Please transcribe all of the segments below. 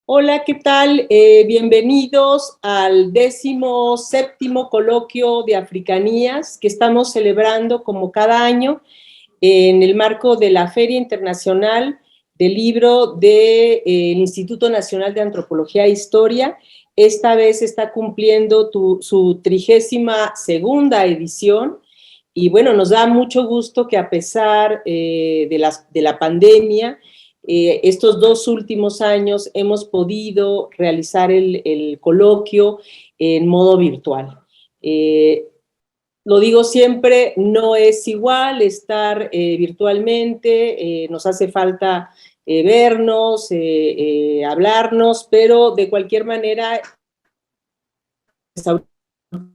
Hola, ¿qué tal? Bienvenidos al 17º coloquio de Africanías que estamos celebrando como cada año en el marco de la Feria Internacional del Libro del Instituto Nacional de Antropología e Historia. Esta vez está cumpliendo su 32ª edición. Y bueno, nos da mucho gusto que a pesar de la pandemia, estos 2 últimos años hemos podido realizar el coloquio en modo virtual. Lo digo siempre, no es igual estar virtualmente, nos hace falta vernos, hablarnos, pero de cualquier manera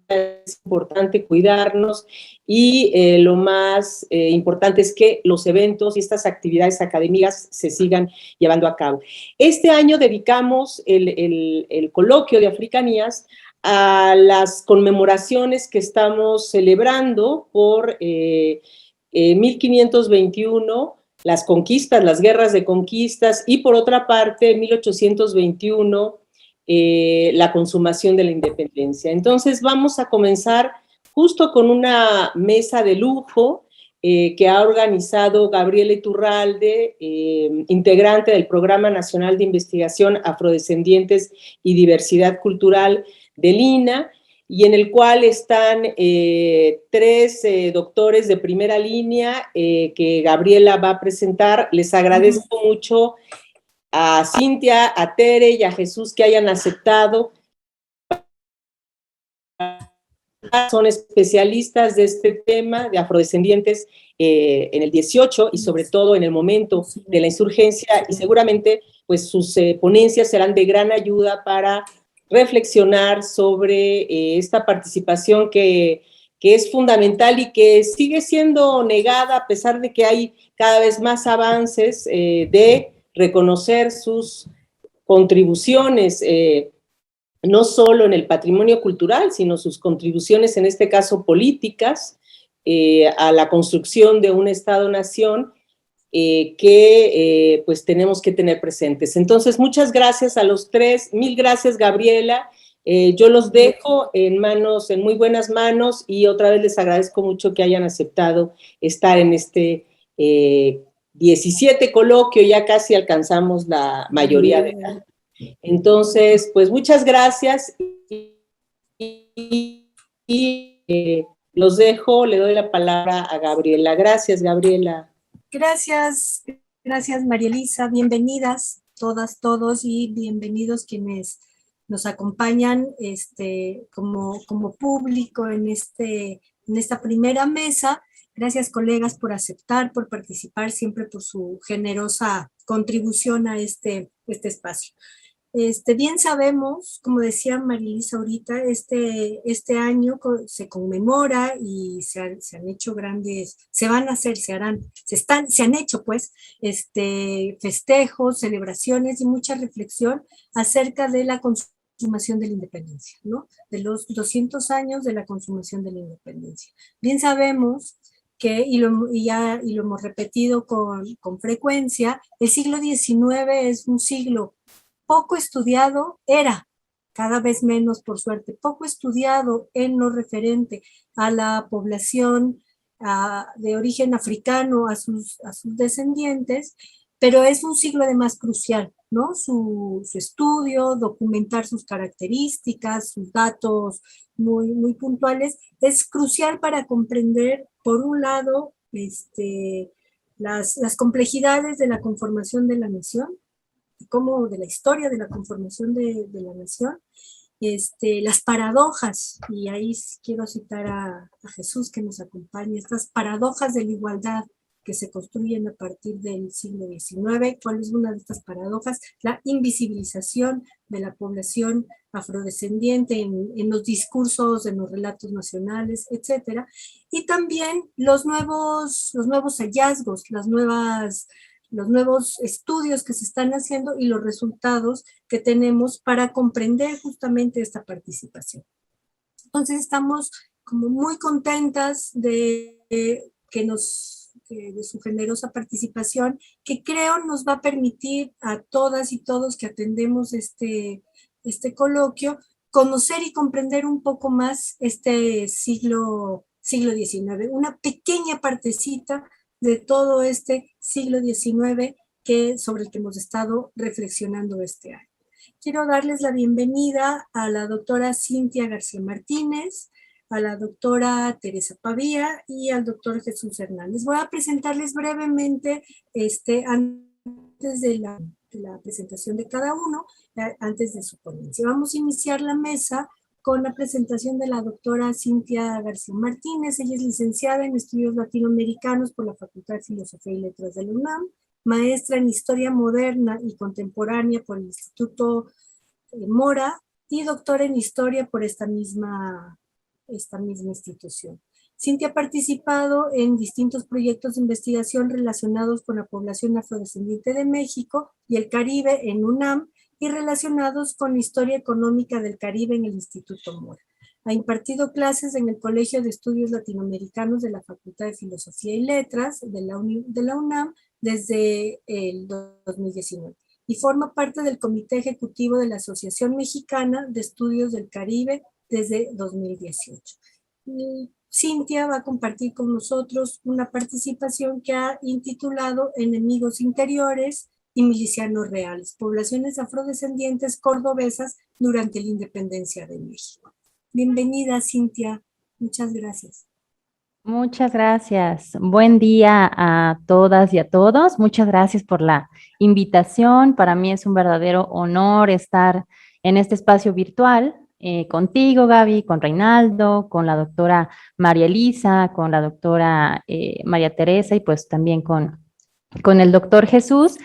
es importante cuidarnos y lo más importante es que los eventos y estas actividades académicas se sigan llevando a cabo. Este año dedicamos el coloquio de Africanías a las conmemoraciones que estamos celebrando por 1521, las conquistas, las guerras de conquistas, y por otra parte, 1821, la consumación de la independencia. Entonces vamos a comenzar justo con una mesa de lujo que ha organizado Gabriela Iturralde, integrante del Programa Nacional de Investigación Afrodescendientes y Diversidad Cultural del INAH, y en el cual están tres doctores de primera línea que Gabriela va a presentar. Les agradezco mucho a Cintia, a Tere y a Jesús que hayan aceptado. Son especialistas de este tema de afrodescendientes en el 18 y sobre todo en el momento de la insurgencia, y seguramente pues sus ponencias serán de gran ayuda para reflexionar sobre esta participación que es fundamental y que sigue siendo negada a pesar de que hay cada vez más avances de reconocer sus contribuciones, no solo en el patrimonio cultural, sino sus contribuciones, en este caso políticas, a la construcción de un Estado-nación que pues tenemos que tener presentes. Entonces, muchas gracias a los tres, mil gracias, Gabriela. Yo los dejo en muy buenas manos, y otra vez les agradezco mucho que hayan aceptado estar en este 17 coloquio, ya casi alcanzamos la mayoría de edad. Entonces, pues muchas gracias y los dejo, le doy la palabra a Gabriela. Gracias, Gabriela. Gracias, gracias María Elisa, bienvenidas todas, todos, y bienvenidos quienes nos acompañan como público en esta primera mesa. Gracias, colegas, por aceptar, por participar, siempre por su generosa contribución a este espacio. Bien sabemos, como decía Marilisa ahorita, este año se conmemora y se han hecho grandes, se van a hacer, se han hecho pues, festejos, celebraciones y mucha reflexión acerca de la consumación de la independencia, ¿no? De los 200 años de la consumación de la independencia. Bien sabemos que, y lo hemos repetido con frecuencia, el siglo XIX es un siglo poco estudiado, cada vez menos por suerte, poco estudiado en lo referente a la población de origen africano, a sus descendientes, pero es un siglo además crucial, ¿no? Su estudio, documentar sus características, sus datos muy, muy puntuales, es crucial para comprender, por un lado, las complejidades de la conformación de la nación, como de la historia de la conformación de la nación, las paradojas, y ahí quiero citar a Jesús que nos acompaña, estas paradojas de la igualdad que se construyen a partir del siglo XIX. ¿Cuál es una de estas paradojas? La invisibilización de la población afrodescendiente en los discursos, en los relatos nacionales, etcétera. Y también los nuevos hallazgos, los nuevos estudios que se están haciendo y los resultados que tenemos para comprender justamente esta participación. Entonces estamos como muy contentas de que de su generosa participación, que creo nos va a permitir a todas y todos que atendemos este coloquio conocer y comprender un poco más este siglo XIX, una pequeña partecita de todo este siglo XIX sobre el que hemos estado reflexionando este año. Quiero darles la bienvenida a la doctora Cintia García Martínez, a la doctora Teresa Pavía y al doctor Jesús Hernández. Voy a presentarles brevemente, antes de la presentación de cada uno, antes de su ponencia. Vamos a iniciar la mesa con la presentación de la doctora Cintia García Martínez. Ella es licenciada en Estudios Latinoamericanos por la Facultad de Filosofía y Letras de la UNAM, maestra en Historia Moderna y Contemporánea por el Instituto Mora y doctora en Historia por esta misma institución. Cintia ha participado en distintos proyectos de investigación relacionados con la población afrodescendiente de México y el Caribe en UNAM y relacionados con la historia económica del Caribe en el Instituto Mora. Ha impartido clases en el Colegio de Estudios Latinoamericanos de la Facultad de Filosofía y Letras de la UNAM desde el 2019 y forma parte del Comité Ejecutivo de la Asociación Mexicana de Estudios del Caribe desde 2018. Cintia va a compartir con nosotros una participación que ha intitulado Enemigos Interiores y Milicianos Reales, poblaciones afrodescendientes cordobesas durante la independencia de México. Bienvenida, Cintia. Muchas gracias. Muchas gracias. Buen día a todas y a todos. Muchas gracias por la invitación. Para mí es un verdadero honor estar en este espacio virtual contigo, Gaby, con Reinaldo, con la doctora María Elisa, con la doctora María Teresa y pues también con el doctor Jesús.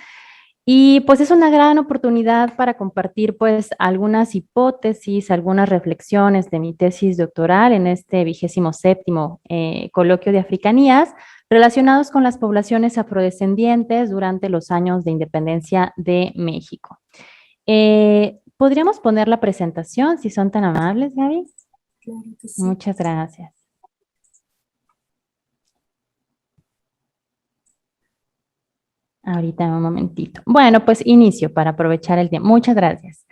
Y pues es una gran oportunidad para compartir pues algunas hipótesis, algunas reflexiones de mi tesis doctoral en este 27º coloquio de Africanías relacionados con las poblaciones afrodescendientes durante los años de independencia de México. ¿Podríamos poner la presentación si son tan amables, Gaby? Claro que sí. Muchas gracias. Ahorita un momentito. Bueno, pues inicio para aprovechar el tiempo. Muchas gracias.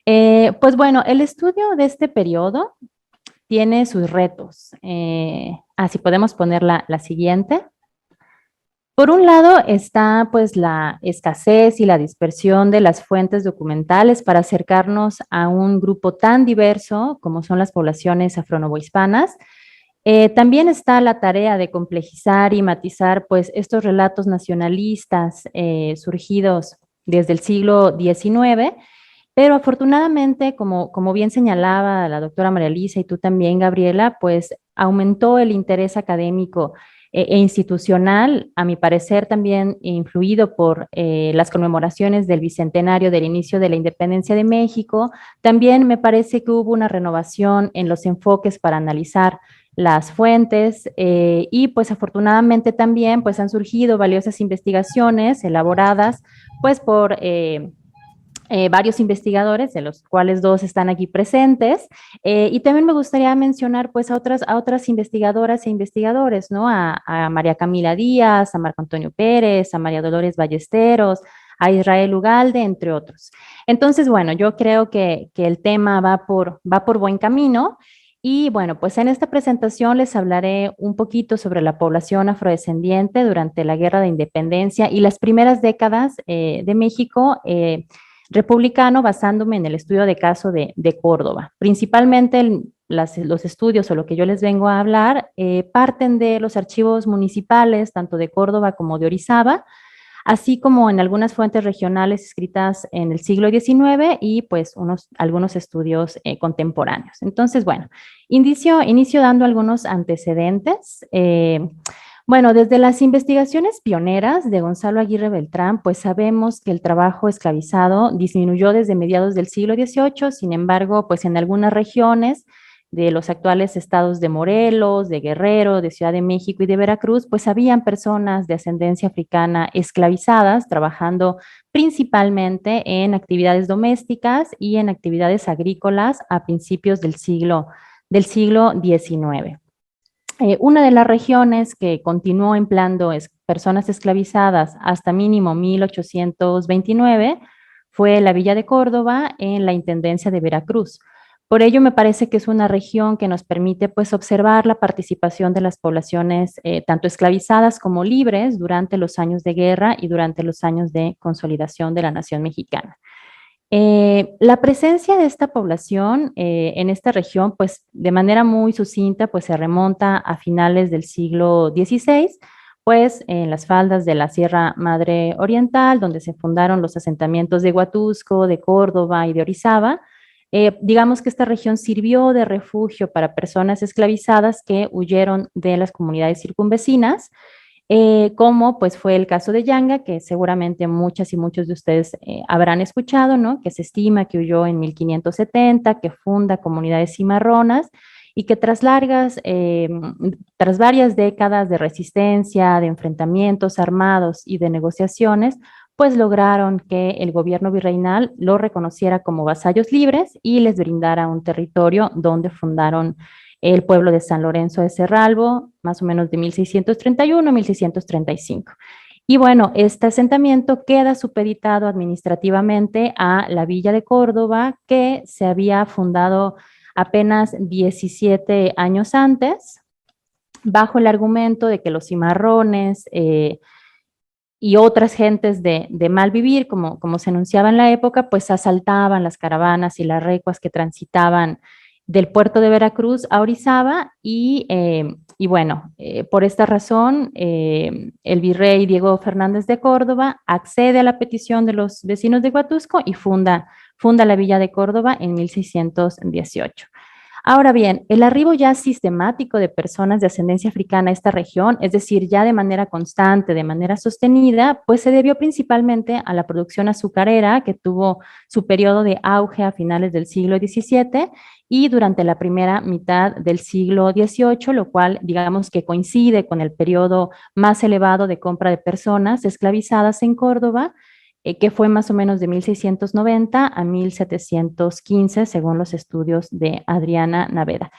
Pues bueno, el estudio de este periodo tiene sus retos. Si podemos poner la siguiente. Por un lado está pues la escasez y la dispersión de las fuentes documentales para acercarnos a un grupo tan diverso como son las poblaciones afro-novohispanas. También está la tarea de complejizar y matizar pues estos relatos nacionalistas surgidos desde el siglo XIX, pero afortunadamente, como bien señalaba la doctora María Elisa y tú también, Gabriela, pues aumentó el interés académico e institucional, a mi parecer también influido por las conmemoraciones del bicentenario del inicio de la independencia de México. También me parece que hubo una renovación en los enfoques para analizar las fuentes y pues afortunadamente también pues han surgido valiosas investigaciones elaboradas pues por varios investigadores, de los cuales dos están aquí presentes, y también me gustaría mencionar pues a otras investigadoras e investigadores, ¿no? A María Camila Díaz, a Marco Antonio Pérez, a María Dolores Ballesteros, a Israel Ugalde, entre otros. Entonces, bueno, yo creo que el tema va por buen camino. Y bueno, pues en esta presentación les hablaré un poquito sobre la población afrodescendiente durante la Guerra de Independencia y las primeras décadas de México republicano, basándome en el estudio de caso de Córdoba. Principalmente los estudios o lo que yo les vengo a hablar parten de los archivos municipales, tanto de Córdoba como de Orizaba, así como en algunas fuentes regionales escritas en el siglo XIX y pues algunos estudios contemporáneos. Entonces, bueno, inicio dando algunos antecedentes. Bueno, desde las investigaciones pioneras de Gonzalo Aguirre Beltrán, pues sabemos que el trabajo esclavizado disminuyó desde mediados del siglo XVIII, sin embargo, pues en algunas regiones de los actuales estados de Morelos, de Guerrero, de Ciudad de México y de Veracruz, pues habían personas de ascendencia africana esclavizadas trabajando principalmente en actividades domésticas y en actividades agrícolas a principios del siglo XIX. Una de las regiones que continuó empleando personas esclavizadas hasta mínimo 1829 fue la Villa de Córdoba en la Intendencia de Veracruz. Por ello, me parece que es una región que nos permite pues, observar la participación de las poblaciones tanto esclavizadas como libres durante los años de guerra y durante los años de consolidación de la nación mexicana. La presencia de esta población en esta región, pues de manera muy sucinta, pues se remonta a finales del siglo XVI, pues en las faldas de la Sierra Madre Oriental, donde se fundaron los asentamientos de Huatusco, de Córdoba y de Orizaba. Digamos que esta región sirvió de refugio para personas esclavizadas que huyeron de las comunidades circunvecinas, como pues fue el caso de Yanga, que seguramente muchas y muchos de ustedes habrán escuchado, ¿no? Que se estima que huyó en 1570, que funda comunidades cimarronas y que tras varias décadas de resistencia, de enfrentamientos armados y de negociaciones, pues lograron que el gobierno virreinal lo reconociera como vasallos libres y les brindara un territorio donde fundaron el pueblo de San Lorenzo de Cerralbo, más o menos de 1631 a 1635. Y bueno, este asentamiento queda supeditado administrativamente a la Villa de Córdoba, que se había fundado apenas 17 años antes, bajo el argumento de que los cimarrones y otras gentes de mal vivir, como se anunciaba en la época, pues asaltaban las caravanas y las recuas que transitaban del puerto de Veracruz a Orizaba y bueno, por esta razón, el virrey Diego Fernández de Córdoba accede a la petición de los vecinos de Huatusco y funda la Villa de Córdoba en 1618. Ahora bien, el arribo ya sistemático de personas de ascendencia africana a esta región, es decir, ya de manera constante, de manera sostenida, pues se debió principalmente a la producción azucarera que tuvo su periodo de auge a finales del siglo XVII y durante la primera mitad del siglo XVIII, lo cual digamos que coincide con el periodo más elevado de compra de personas esclavizadas en Córdoba, que fue más o menos de 1690 a 1715, según los estudios de Adriana Naveda.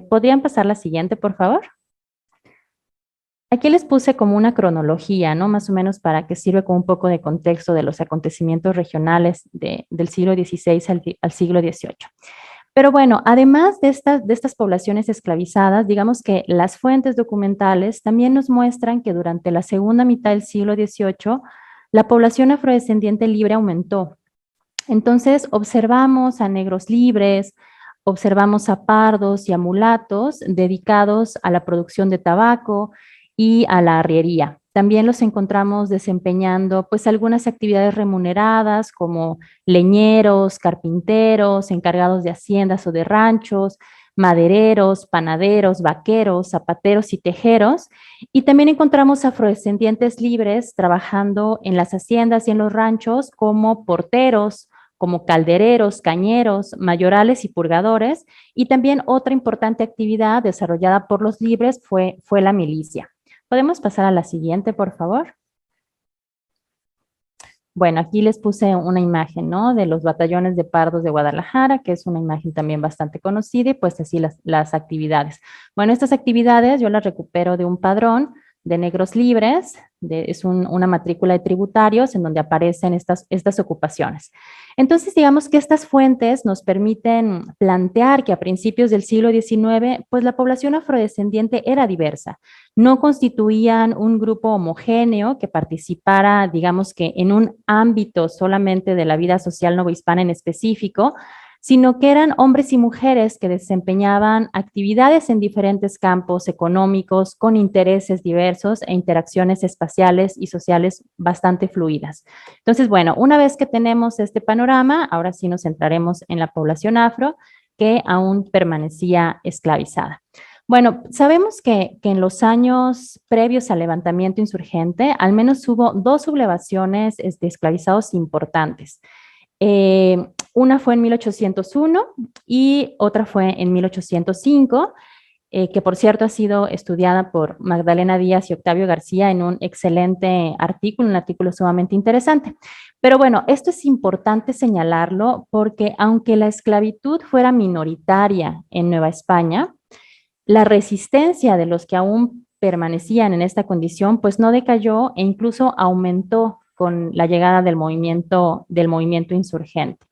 ¿Podrían pasar la siguiente, por favor? Aquí les puse como una cronología, ¿no? Más o menos para que sirva como un poco de contexto de los acontecimientos regionales del siglo XVI al siglo XVIII. Pero bueno, además de estas poblaciones esclavizadas, digamos que las fuentes documentales también nos muestran que durante la segunda mitad del siglo XVIII, la población afrodescendiente libre aumentó. Entonces, observamos a negros libres, observamos a pardos y a mulatos dedicados a la producción de tabaco y a la arriería. También los encontramos desempeñando pues algunas actividades remuneradas como leñeros, carpinteros, encargados de haciendas o de ranchos, madereros, panaderos, vaqueros, zapateros y tejeros. Y también encontramos afrodescendientes libres trabajando en las haciendas y en los ranchos como porteros, como caldereros, cañeros, mayorales y purgadores. Y también otra importante actividad desarrollada por los libres fue la milicia. ¿Podemos pasar a la siguiente, por favor? Bueno, aquí les puse una imagen, ¿no? De los batallones de pardos de Guadalajara, que es una imagen también bastante conocida, y pues así las actividades. Bueno, estas actividades yo las recupero de un padrón de negros libres, es una matrícula de tributarios en donde aparecen estas ocupaciones. Entonces, digamos que estas fuentes nos permiten plantear que a principios del siglo XIX, pues la población afrodescendiente era diversa, no constituían un grupo homogéneo que participara, digamos que en un ámbito solamente de la vida social novohispana en específico, sino que eran hombres y mujeres que desempeñaban actividades en diferentes campos económicos con intereses diversos e interacciones espaciales y sociales bastante fluidas. Entonces, bueno, una vez que tenemos este panorama, ahora sí nos centraremos en la población afro que aún permanecía esclavizada. Bueno, sabemos que en los años previos al levantamiento insurgente, al menos hubo dos sublevaciones de esclavizados importantes. Una fue en 1801 y otra fue en 1805, que por cierto ha sido estudiada por Magdalena Díaz y Octavio García en un excelente artículo, un artículo sumamente interesante. Pero bueno, esto es importante señalarlo porque aunque la esclavitud fuera minoritaria en Nueva España, la resistencia de los que aún permanecían en esta condición, pues no decayó e incluso aumentó con la llegada del movimiento insurgente.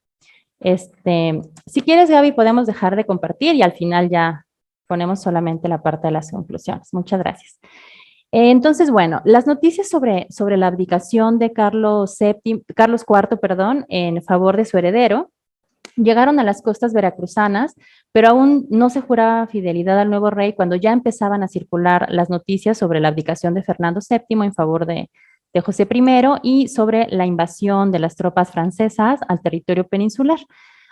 Si quieres, Gaby, podemos dejar de compartir y al final ya ponemos solamente la parte de las conclusiones. Muchas gracias. Entonces, bueno, las noticias sobre la abdicación de Carlos IV, perdón, en favor de su heredero, llegaron a las costas veracruzanas, pero aún no se juraba fidelidad al nuevo rey cuando ya empezaban a circular las noticias sobre la abdicación de Fernando VII en favor de José I y sobre la invasión de las tropas francesas al territorio peninsular.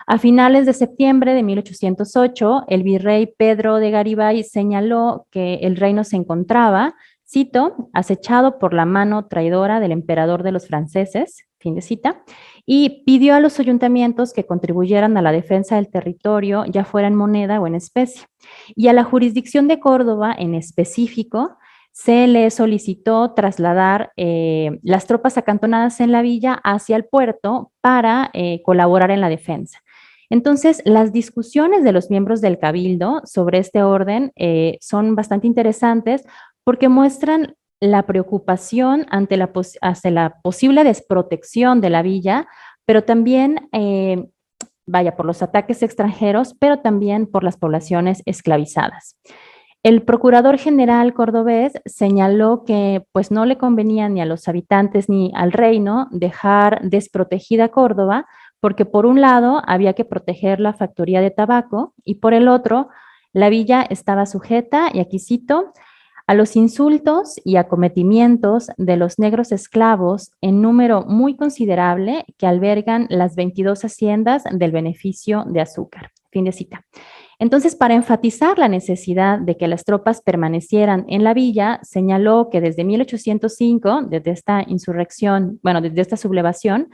A finales de septiembre de 1808, el virrey Pedro de Garibay señaló que el reino se encontraba, cito, acechado por la mano traidora del emperador de los franceses, fin de cita, y pidió a los ayuntamientos que contribuyeran a la defensa del territorio, ya fuera en moneda o en especie. Y a la jurisdicción de Córdoba en específico, se le solicitó trasladar las tropas acantonadas en la villa hacia el puerto para colaborar en la defensa. Entonces, las discusiones de los miembros del Cabildo sobre este orden son bastante interesantes porque muestran la preocupación ante la posible desprotección de la villa, pero también, por los ataques extranjeros, pero también por las poblaciones esclavizadas. El procurador general cordobés señaló que pues no le convenía ni a los habitantes ni al reino dejar desprotegida Córdoba, porque por un lado había que proteger la factoría de tabaco y por el otro la villa estaba sujeta, y aquí cito, a los insultos y acometimientos de los negros esclavos en número muy considerable que albergan las 22 haciendas del beneficio de azúcar. Fin de cita. Entonces, para enfatizar la necesidad de que las tropas permanecieran en la villa, señaló que desde 1805, desde esta insurrección, desde esta sublevación,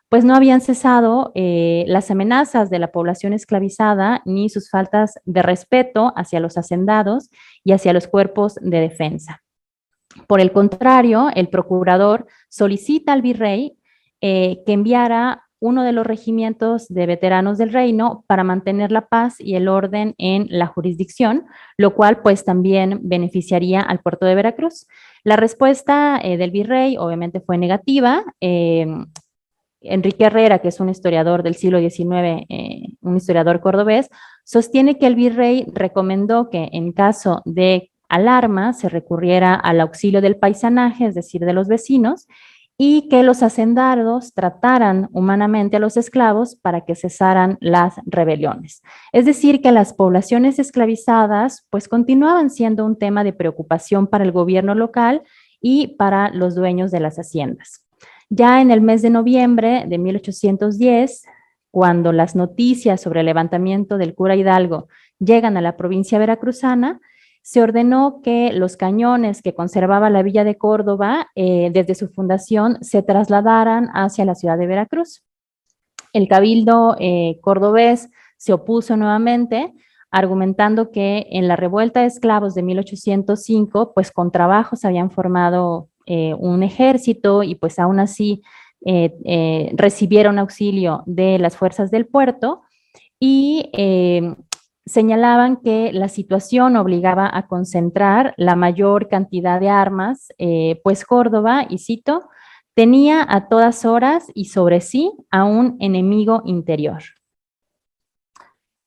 pues no habían cesado las amenazas de la población esclavizada ni sus faltas de respeto hacia los hacendados y hacia los cuerpos de defensa. Por el contrario, el procurador solicita al virrey que enviara uno de los regimientos de veteranos del reino para mantener la paz y el orden en la jurisdicción, lo cual pues también beneficiaría al puerto de Veracruz. La respuesta del virrey obviamente fue negativa. Enrique Herrera, que es un historiador del siglo XIX, un historiador cordobés, sostiene que el virrey recomendó que en caso de alarma se recurriera al auxilio del paisanaje, es decir, de los vecinos, y que los hacendados trataran humanamente a los esclavos para que cesaran las rebeliones. Es decir, que las poblaciones esclavizadas pues continuaban siendo un tema de preocupación para el gobierno local y para los dueños de las haciendas. Ya en el mes de noviembre de 1810, cuando las noticias sobre el levantamiento del cura Hidalgo llegan a la provincia veracruzana, se ordenó que los cañones que conservaba la villa de Córdoba desde su fundación se trasladaran hacia la ciudad de Veracruz. El cabildo cordobés se opuso nuevamente, argumentando que en la revuelta de esclavos de 1805, pues con trabajo se habían formado un ejército y pues aún así recibieron auxilio de las fuerzas del puerto y señalaban que la situación obligaba a concentrar la mayor cantidad de armas, pues Córdoba, y cito, tenía a todas horas y sobre sí a un enemigo interior.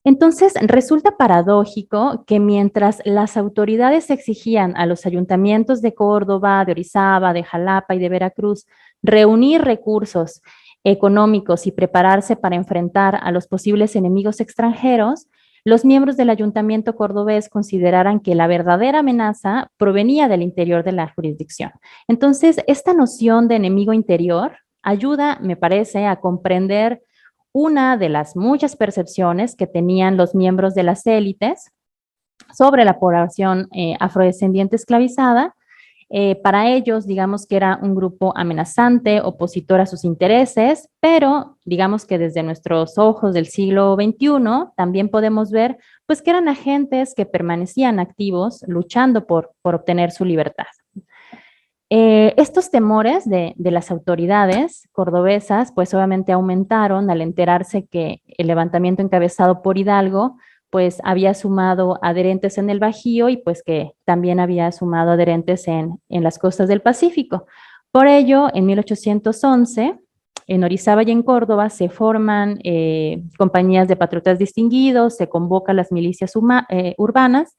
Entonces, resulta paradójico que mientras las autoridades exigían a los ayuntamientos de Córdoba, de Orizaba, de Jalapa y de Veracruz reunir recursos económicos y prepararse para enfrentar a los posibles enemigos extranjeros, los miembros del ayuntamiento cordobés consideraran que la verdadera amenaza provenía del interior de la jurisdicción. Entonces, esta noción de enemigo interior ayuda, me parece, a comprender una de las muchas percepciones que tenían los miembros de las élites sobre la población afrodescendiente esclavizada. Para ellos, digamos que era un grupo amenazante, opositor a sus intereses, pero digamos que desde nuestros ojos del siglo XXI también podemos ver pues que eran agentes que permanecían activos luchando por obtener su libertad. Estos temores de las autoridades cordobesas pues obviamente aumentaron al enterarse que el levantamiento encabezado por Hidalgo pues había sumado adherentes en el Bajío y pues que también había sumado adherentes en las costas del Pacífico. Por ello, en 1811, en Orizaba y en Córdoba se forman compañías de patriotas distinguidos, se convocan las milicias urbanas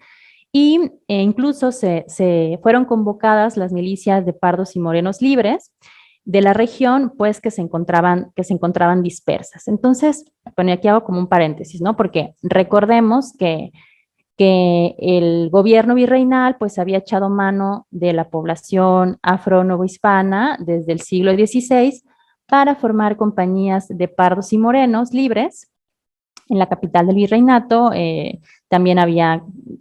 y incluso se fueron convocadas las milicias de pardos y morenos libres de la región, pues que se encontraban dispersas. Entonces, bueno, aquí hago como un paréntesis, ¿no? Porque recordemos que el gobierno virreinal pues había echado mano de la población afro-novohispana desde el siglo XVI para formar compañías de pardos y morenos libres en la capital del virreinato. También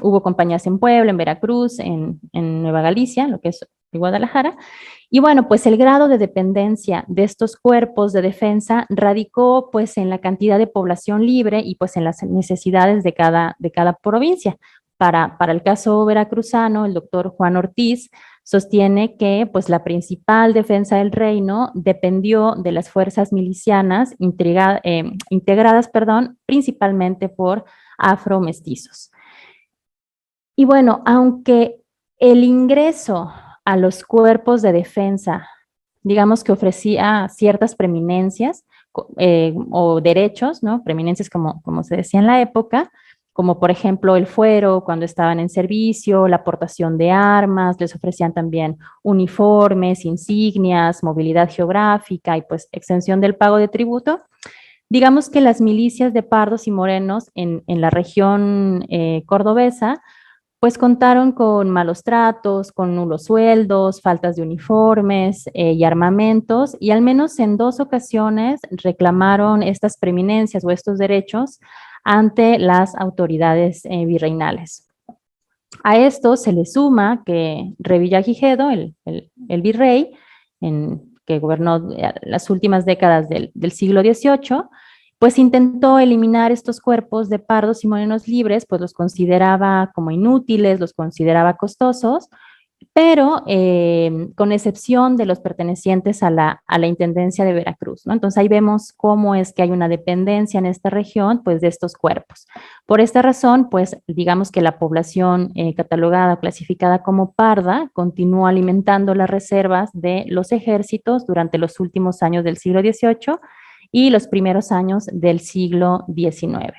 hubo compañías en Puebla, en Veracruz, en Nueva Galicia, lo que es Guadalajara. Y bueno, pues el grado de dependencia de estos cuerpos de defensa radicó pues en la cantidad de población libre y pues en las necesidades de cada provincia. Para el caso veracruzano, el doctor Juan Ortiz sostiene que pues la principal defensa del reino dependió de las fuerzas milicianas integradas, principalmente por afromestizos. Y bueno, aunque el ingreso a los cuerpos de defensa, digamos que ofrecía ciertas preeminencias o derechos, ¿no? Preeminencias como se decía en la época, como por ejemplo el fuero cuando estaban en servicio, la aportación de armas, les ofrecían también uniformes, insignias, movilidad geográfica y pues exención del pago de tributo. Digamos que las milicias de pardos y morenos en la región cordobesa pues contaron con malos tratos, con nulos sueldos, faltas de uniformes y armamentos, y al menos en 2 ocasiones reclamaron estas preeminencias o estos derechos ante las autoridades virreinales. A esto se le suma que Revillagigedo, el virrey, que gobernó las últimas décadas del siglo XVIII, pues intentó eliminar estos cuerpos de pardos y morenos libres, pues los consideraba como inútiles, los consideraba costosos, pero con excepción de los pertenecientes a la Intendencia de Veracruz, ¿no? Entonces ahí vemos cómo es que hay una dependencia en esta región, pues de estos cuerpos. Por esta razón, pues digamos que la población catalogada, clasificada como parda, continuó alimentando las reservas de los ejércitos durante los últimos años del siglo XVIII y los primeros años del siglo XIX.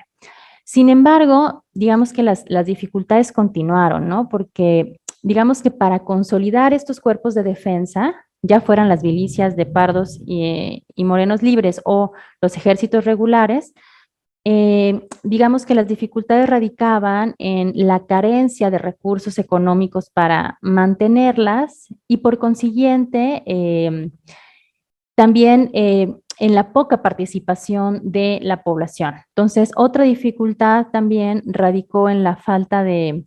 Sin embargo, digamos que las dificultades continuaron, ¿no? Porque digamos que para consolidar estos cuerpos de defensa, ya fueran las milicias de pardos y morenos libres o los ejércitos regulares, digamos que las dificultades radicaban en la carencia de recursos económicos para mantenerlas y por consiguiente también en la poca participación de la población. Entonces, otra dificultad también radicó en la falta de,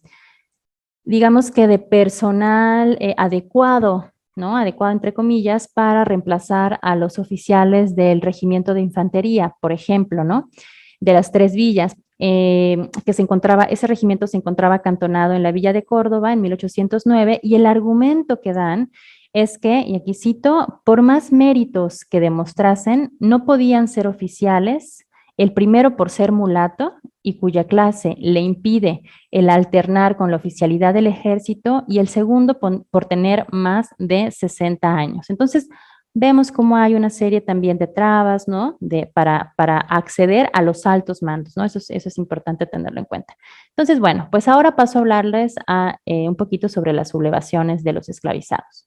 digamos que de personal adecuado, ¿no? Adecuado entre comillas, para reemplazar a los oficiales del regimiento de infantería, por ejemplo, ¿no? De las 3 villas, ese regimiento se encontraba acantonado en la villa de Córdoba en 1809 y el argumento que dan es que, y aquí cito, por más méritos que demostrasen, no podían ser oficiales, el primero por ser mulato y cuya clase le impide el alternar con la oficialidad del ejército y el segundo por tener más de 60 años. Entonces, vemos cómo hay una serie también de trabas, ¿no? Para acceder a los altos mandos, ¿no? Eso es importante tenerlo en cuenta. Entonces, bueno, pues ahora paso a hablarles un poquito sobre las sublevaciones de los esclavizados.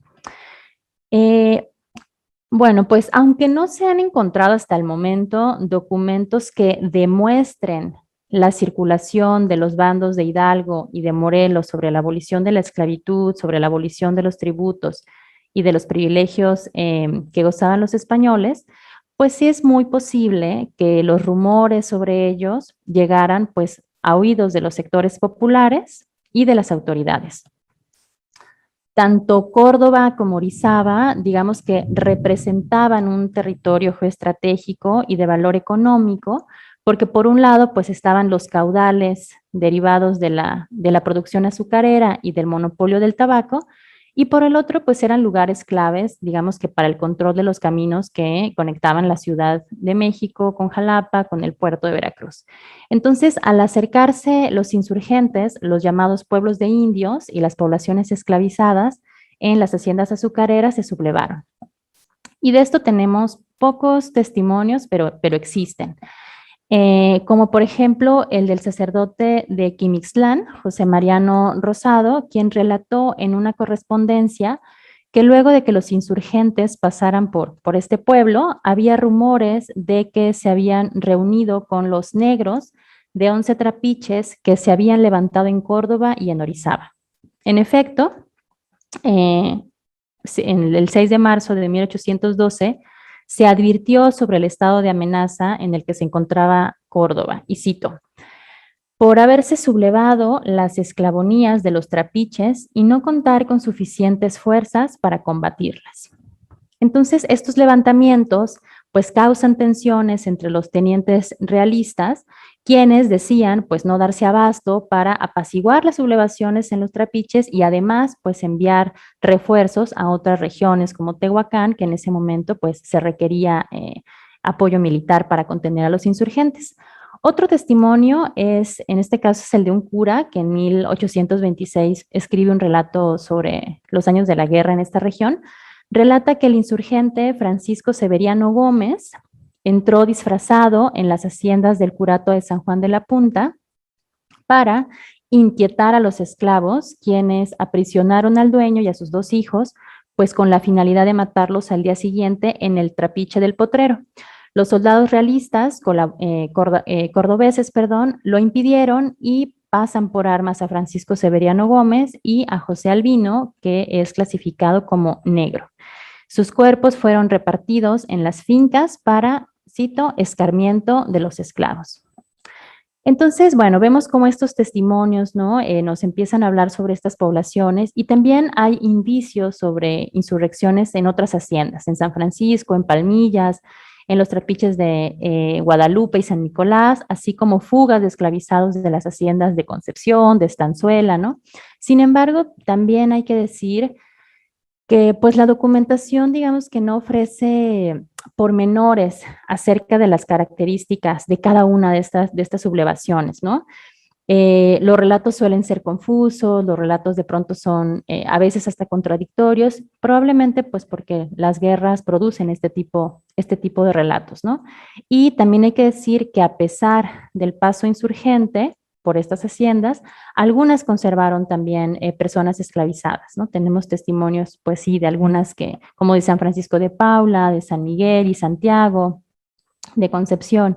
Bueno, pues aunque no se han encontrado hasta el momento documentos que demuestren la circulación de los bandos de Hidalgo y de Morelos sobre la abolición de la esclavitud, sobre la abolición de los tributos y de los privilegios que gozaban los españoles, pues sí es muy posible que los rumores sobre ellos llegaran pues a oídos de los sectores populares y de las autoridades. Tanto Córdoba como Orizaba, digamos que representaban un territorio geoestratégico y de valor económico, porque por un lado, pues estaban los caudales derivados de la producción azucarera y del monopolio del tabaco, y por el otro, pues eran lugares claves, digamos que para el control de los caminos que conectaban la Ciudad de México con Jalapa, con el puerto de Veracruz. Entonces, al acercarse los insurgentes, los llamados pueblos de indios y las poblaciones esclavizadas en las haciendas azucareras se sublevaron. Y de esto tenemos pocos testimonios, pero existen. Como por ejemplo el del sacerdote de Quimixtlán, José Mariano Rosado, quien relató en una correspondencia que luego de que los insurgentes pasaran por este pueblo, había rumores de que se habían reunido con los negros de 11 trapiches que se habían levantado en Córdoba y en Orizaba. En efecto, en el 6 de marzo de 1812, se advirtió sobre el estado de amenaza en el que se encontraba Córdoba, y cito, por haberse sublevado las esclavonías de los trapiches y no contar con suficientes fuerzas para combatirlas. Entonces, estos levantamientos pues causan tensiones entre los tenientes realistas, quienes decían pues no darse abasto para apaciguar las sublevaciones en los trapiches y además pues enviar refuerzos a otras regiones como Tehuacán, que en ese momento pues se requería apoyo militar para contener a los insurgentes. Otro testimonio es, en este caso, es el de un cura que en 1826 escribe un relato sobre los años de la guerra en esta región. Relata que el insurgente Francisco Severiano Gómez entró disfrazado en las haciendas del curato de San Juan de la Punta para inquietar a los esclavos, quienes aprisionaron al dueño y a sus 2 hijos, pues con la finalidad de matarlos al día siguiente en el trapiche del potrero. Los soldados realistas, cordobeses, lo impidieron y pasan por armas a Francisco Severiano Gómez y a José Albino, que es clasificado como negro. Sus cuerpos fueron repartidos en las fincas para, cito, escarmiento de los esclavos. Entonces, bueno, vemos cómo estos testimonios, ¿no? Nos empiezan a hablar sobre estas poblaciones y también hay indicios sobre insurrecciones en otras haciendas, en San Francisco, en Palmillas, en los trapiches de Guadalupe y San Nicolás, así como fugas de esclavizados de las haciendas de Concepción, de Estanzuela, ¿no? Sin embargo, también hay que decir que pues la documentación, digamos que no ofrece pormenores acerca de las características de cada una de estas sublevaciones, ¿no? Los relatos suelen ser confusos, los relatos de pronto son a veces hasta contradictorios, probablemente pues porque las guerras producen este tipo de relatos, ¿no? Y también hay que decir que a pesar del paso insurgente por estas haciendas, algunas conservaron también personas esclavizadas, ¿no? Tenemos testimonios, pues sí, de algunas que, como de San Francisco de Paula, de San Miguel y Santiago, de Concepción.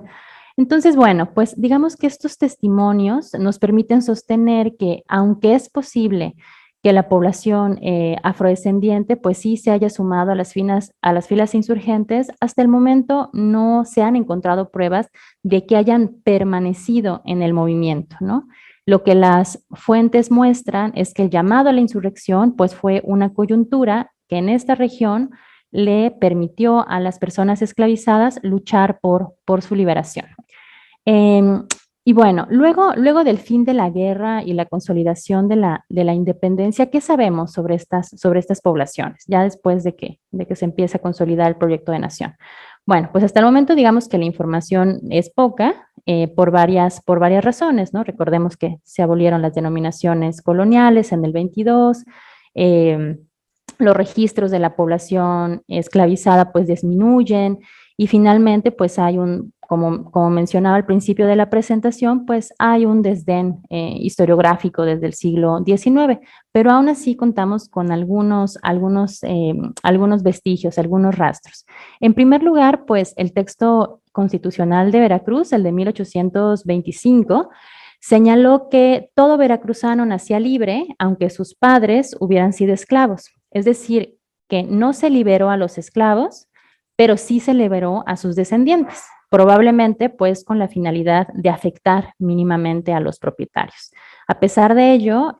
Entonces, bueno, pues digamos que estos testimonios nos permiten sostener que aunque es posible que la población afrodescendiente pues sí se haya sumado a las filas insurgentes, hasta el momento no se han encontrado pruebas de que hayan permanecido en el movimiento, ¿no? Lo que las fuentes muestran es que el llamado a la insurrección pues fue una coyuntura que en esta región le permitió a las personas esclavizadas luchar por su liberación. Y bueno, luego del fin de la guerra y la consolidación de la independencia, ¿qué sabemos sobre estas poblaciones? Ya después de que se empieza a consolidar el proyecto de nación. Bueno, pues hasta el momento digamos que la información es poca por varias razones, ¿no? Recordemos que se abolieron las denominaciones coloniales en el 22, los registros de la población esclavizada pues disminuyen y finalmente pues hay como mencionaba al principio de la presentación, pues hay un desdén historiográfico desde el siglo XIX, pero aún así contamos con algunos vestigios, algunos rastros. En primer lugar, pues el texto constitucional de Veracruz, el de 1825, señaló que todo veracruzano nacía libre, aunque sus padres hubieran sido esclavos. Es decir, que no se liberó a los esclavos, pero sí se liberó a sus descendientes, probablemente pues con la finalidad de afectar mínimamente a los propietarios. A pesar de ello,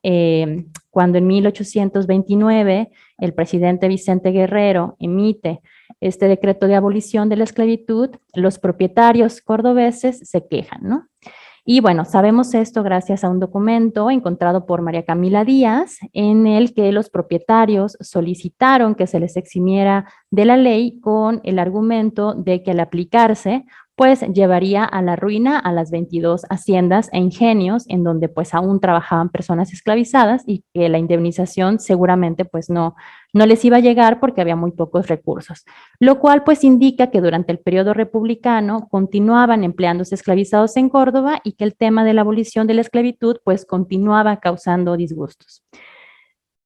cuando en 1829 el presidente Vicente Guerrero emite este decreto de abolición de la esclavitud, los propietarios cordobeses se quejan, ¿no? Y bueno, sabemos esto gracias a un documento encontrado por María Camila Díaz, en el que los propietarios solicitaron que se les eximiera de la ley con el argumento de que al aplicarse, pues llevaría a la ruina a las 22 haciendas e ingenios en donde pues aún trabajaban personas esclavizadas y que la indemnización seguramente pues no les iba a llegar porque había muy pocos recursos, lo cual pues indica que durante el periodo republicano continuaban empleándose esclavizados en Córdoba y que el tema de la abolición de la esclavitud pues continuaba causando disgustos.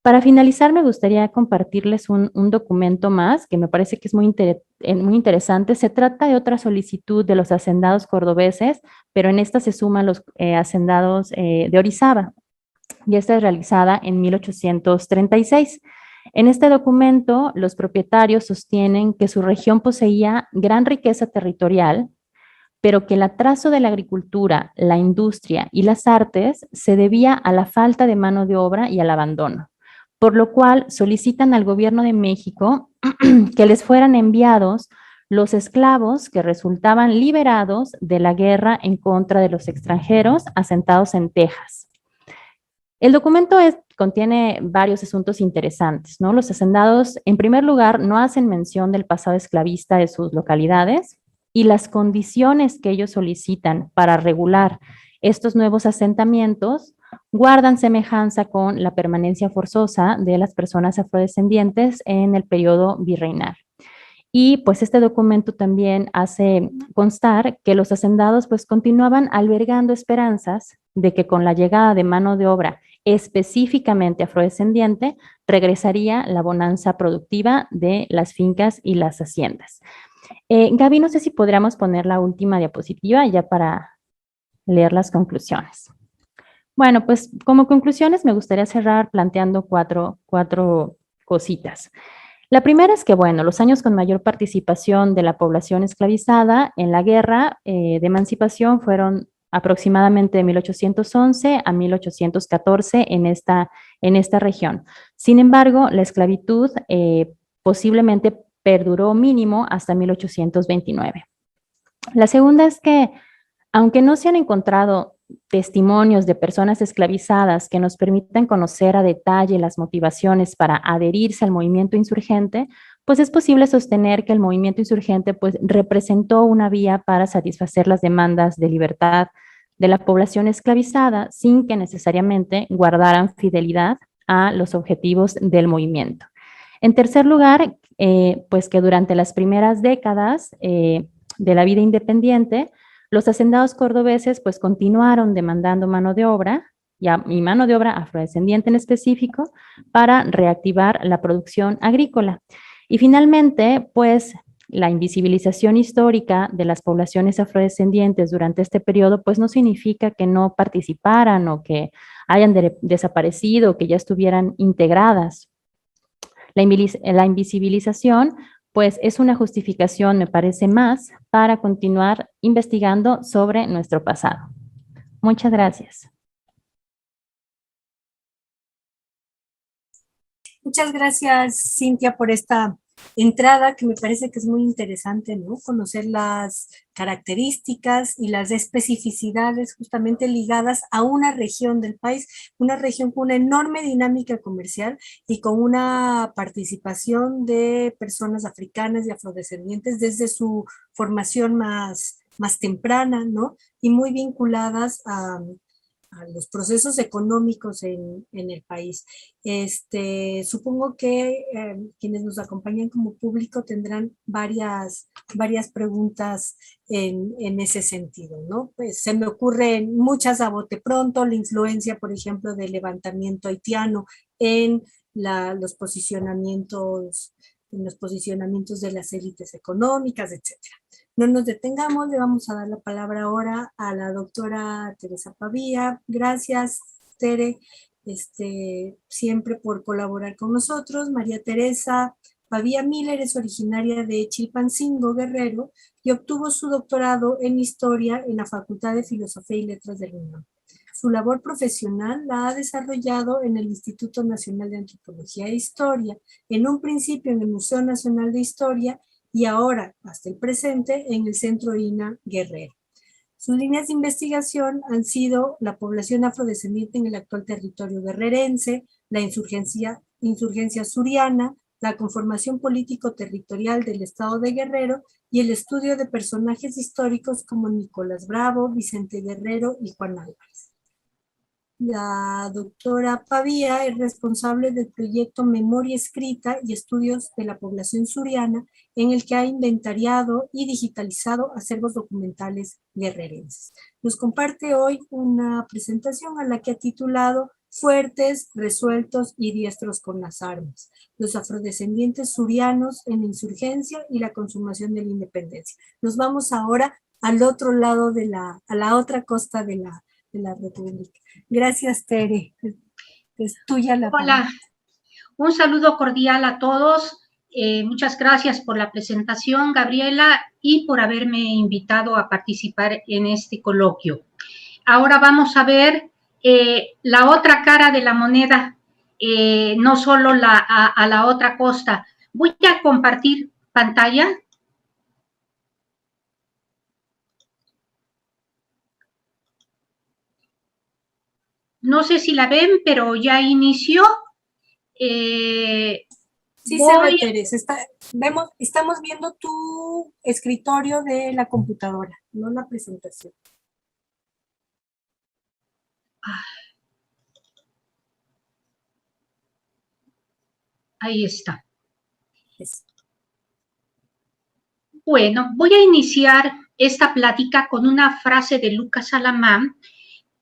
Para finalizar, me gustaría compartirles un documento más que me parece que es muy interesante. Se trata de otra solicitud de los hacendados cordobeses, pero en esta se suman los hacendados de Orizaba, y esta es realizada en 1836. En este documento, los propietarios sostienen que su región poseía gran riqueza territorial, pero que el atraso de la agricultura, la industria y las artes se debía a la falta de mano de obra y al abandono, por lo cual solicitan al gobierno de México que les fueran enviados los esclavos que resultaban liberados de la guerra en contra de los extranjeros asentados en Texas. El documento contiene varios asuntos interesantes, ¿no? Los hacendados, en primer lugar, no hacen mención del pasado esclavista de sus localidades y las condiciones que ellos solicitan para regular estos nuevos asentamientos guardan semejanza con la permanencia forzosa de las personas afrodescendientes en el periodo virreinal. Y pues este documento también hace constar que los hacendados pues continuaban albergando esperanzas de que con la llegada de mano de obra específicamente afrodescendiente regresaría la bonanza productiva de las fincas y las haciendas. Gaby, no sé si podríamos poner la última diapositiva ya para leer las conclusiones. Bueno, pues como conclusiones me gustaría cerrar planteando cuatro cositas. La primera es que, bueno, los años con mayor participación de la población esclavizada en la guerra de emancipación fueron aproximadamente de 1811 a 1814 en esta región. Sin embargo, la esclavitud posiblemente perduró mínimo hasta 1829. La segunda es que, aunque no se han encontrado testimonios de personas esclavizadas que nos permitan conocer a detalle las motivaciones para adherirse al movimiento insurgente, pues es posible sostener que el movimiento insurgente pues representó una vía para satisfacer las demandas de libertad de la población esclavizada sin que necesariamente guardaran fidelidad a los objetivos del movimiento. En tercer lugar, pues que durante las primeras décadas de la vida independiente, los hacendados cordobeses pues continuaron demandando mano de obra y mano de obra afrodescendiente en específico para reactivar la producción agrícola. Y finalmente, pues la invisibilización histórica de las poblaciones afrodescendientes durante este periodo pues no significa que no participaran o que hayan desaparecido o que ya estuvieran integradas. La invisibilización pues es una justificación, me parece más, para continuar investigando sobre nuestro pasado. Muchas gracias. Muchas gracias, Cintia, por esta entrada que me parece que es muy interesante, ¿no? Conocer las características y las especificidades justamente ligadas a una región del país, una región con una enorme dinámica comercial y con una participación de personas africanas y afrodescendientes desde su formación más temprana, ¿no? Y muy vinculadas a los procesos económicos en el país. Supongo que quienes nos acompañan como público tendrán varias preguntas en ese sentido, ¿no? Pues se me ocurren muchas a bote pronto, la influencia, por ejemplo, del levantamiento haitiano en los posicionamientos de las élites económicas, etcétera. No nos detengamos, le vamos a dar la palabra ahora a la doctora Teresa Pavía. Gracias, Tere, siempre por colaborar con nosotros. María Teresa Pavía Miller es originaria de Chilpancingo, Guerrero, y obtuvo su doctorado en Historia en la Facultad de Filosofía y Letras de la UNAM. Su labor profesional la ha desarrollado en el Instituto Nacional de Antropología e Historia, en un principio en el Museo Nacional de Historia y ahora, hasta el presente, en el Centro INA Guerrero. Sus líneas de investigación han sido la población afrodescendiente en el actual territorio guerrerense, la insurgencia suriana, la conformación político-territorial del estado de Guerrero y el estudio de personajes históricos como Nicolás Bravo, Vicente Guerrero y Juan Álvarez. La doctora Pavía es responsable del proyecto Memoria Escrita y Estudios de la Población Suriana, en el que ha inventariado y digitalizado acervos documentales guerrerenses. Nos comparte hoy una presentación a la que ha titulado Fuertes, resueltos y diestros con las armas, los afrodescendientes surianos en la insurgencia y la consumación de la independencia. Nos vamos ahora al otro lado a la otra costa de la República. Gracias, Tere. Es tuya la palabra. Hola, un saludo cordial a todos. Muchas gracias por la presentación, Gabriela, y por haberme invitado a participar en este coloquio. Ahora vamos a ver la otra cara de la moneda, no solo a la otra costa. Voy a compartir pantalla. No sé si la ven, pero ya inició. Sí se ve, Teresa. Estamos viendo tu escritorio de la computadora, no la presentación. Ahí está. Bueno, voy a iniciar esta plática con una frase de Lucas Alamán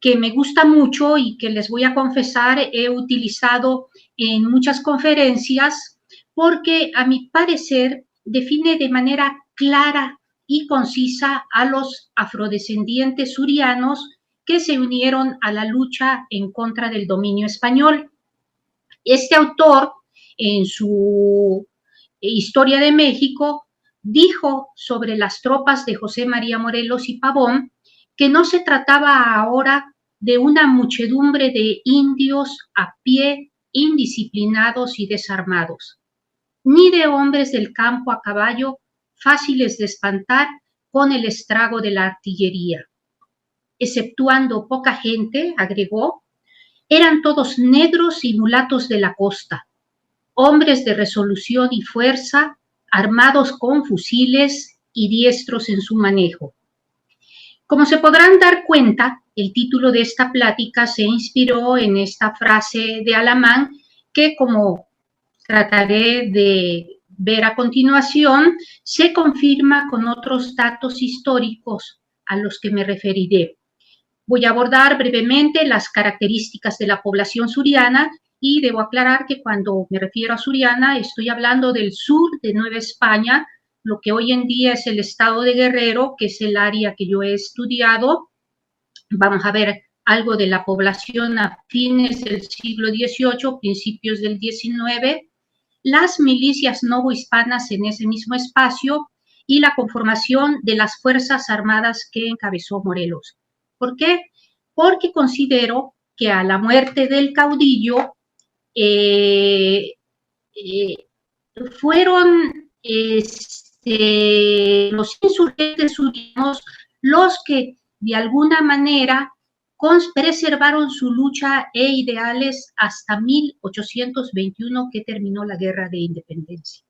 que me gusta mucho y que les voy a confesar he utilizado en muchas conferencias porque a mi parecer define de manera clara y concisa a los afrodescendientes surianos que se unieron a la lucha en contra del dominio español. Este autor, en su Historia de México, dijo sobre las tropas de José María Morelos y Pavón que no se trataba ahora de una muchedumbre de indios a pie, indisciplinados y desarmados, ni de hombres del campo a caballo fáciles de espantar con el estrago de la artillería. Exceptuando poca gente, agregó, eran todos negros y mulatos de la costa, hombres de resolución y fuerza, armados con fusiles y diestros en su manejo. Como se podrán dar cuenta, el título de esta plática se inspiró en esta frase de Alamán que, como trataré de ver a continuación, se confirma con otros datos históricos a los que me referiré. Voy a abordar brevemente las características de la población suriana y debo aclarar que cuando me refiero a suriana estoy hablando del sur de Nueva España, lo que hoy en día es el estado de Guerrero, que es el área que yo he estudiado. Vamos a ver algo de la población a fines del siglo XVIII, principios del XIX, las milicias novohispanas en ese mismo espacio y la conformación de las Fuerzas Armadas que encabezó Morelos. ¿Por qué? Porque considero que a la muerte del caudillo fueron los insurgentes surianos los que de alguna manera preservaron su lucha e ideales hasta 1821, que terminó la Guerra de Independencia.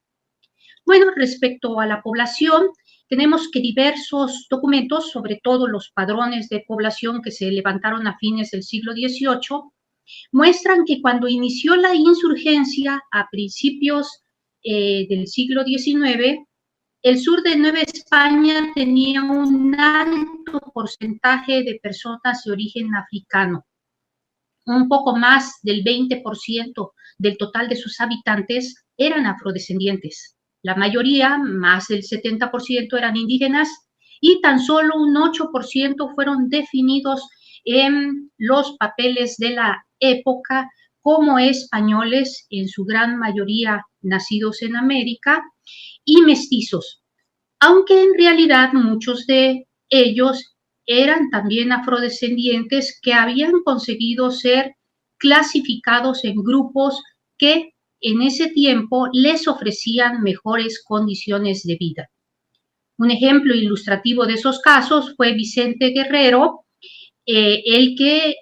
Bueno, respecto a la población, tenemos que diversos documentos, sobre todo los padrones de población que se levantaron a fines del siglo XVIII, muestran que cuando inició la insurgencia a principios del siglo XIX, el sur de Nueva España tenía un alto porcentaje de personas de origen africano. Un poco más del 20% del total de sus habitantes eran afrodescendientes. La mayoría, más del 70%, eran indígenas y tan solo un 8% fueron definidos en los papeles de la época como españoles, en su gran mayoría nacidos en América, y mestizos, aunque en realidad muchos de ellos eran también afrodescendientes que habían conseguido ser clasificados en grupos que en ese tiempo les ofrecían mejores condiciones de vida. Un ejemplo ilustrativo de esos casos fue Vicente Guerrero, el que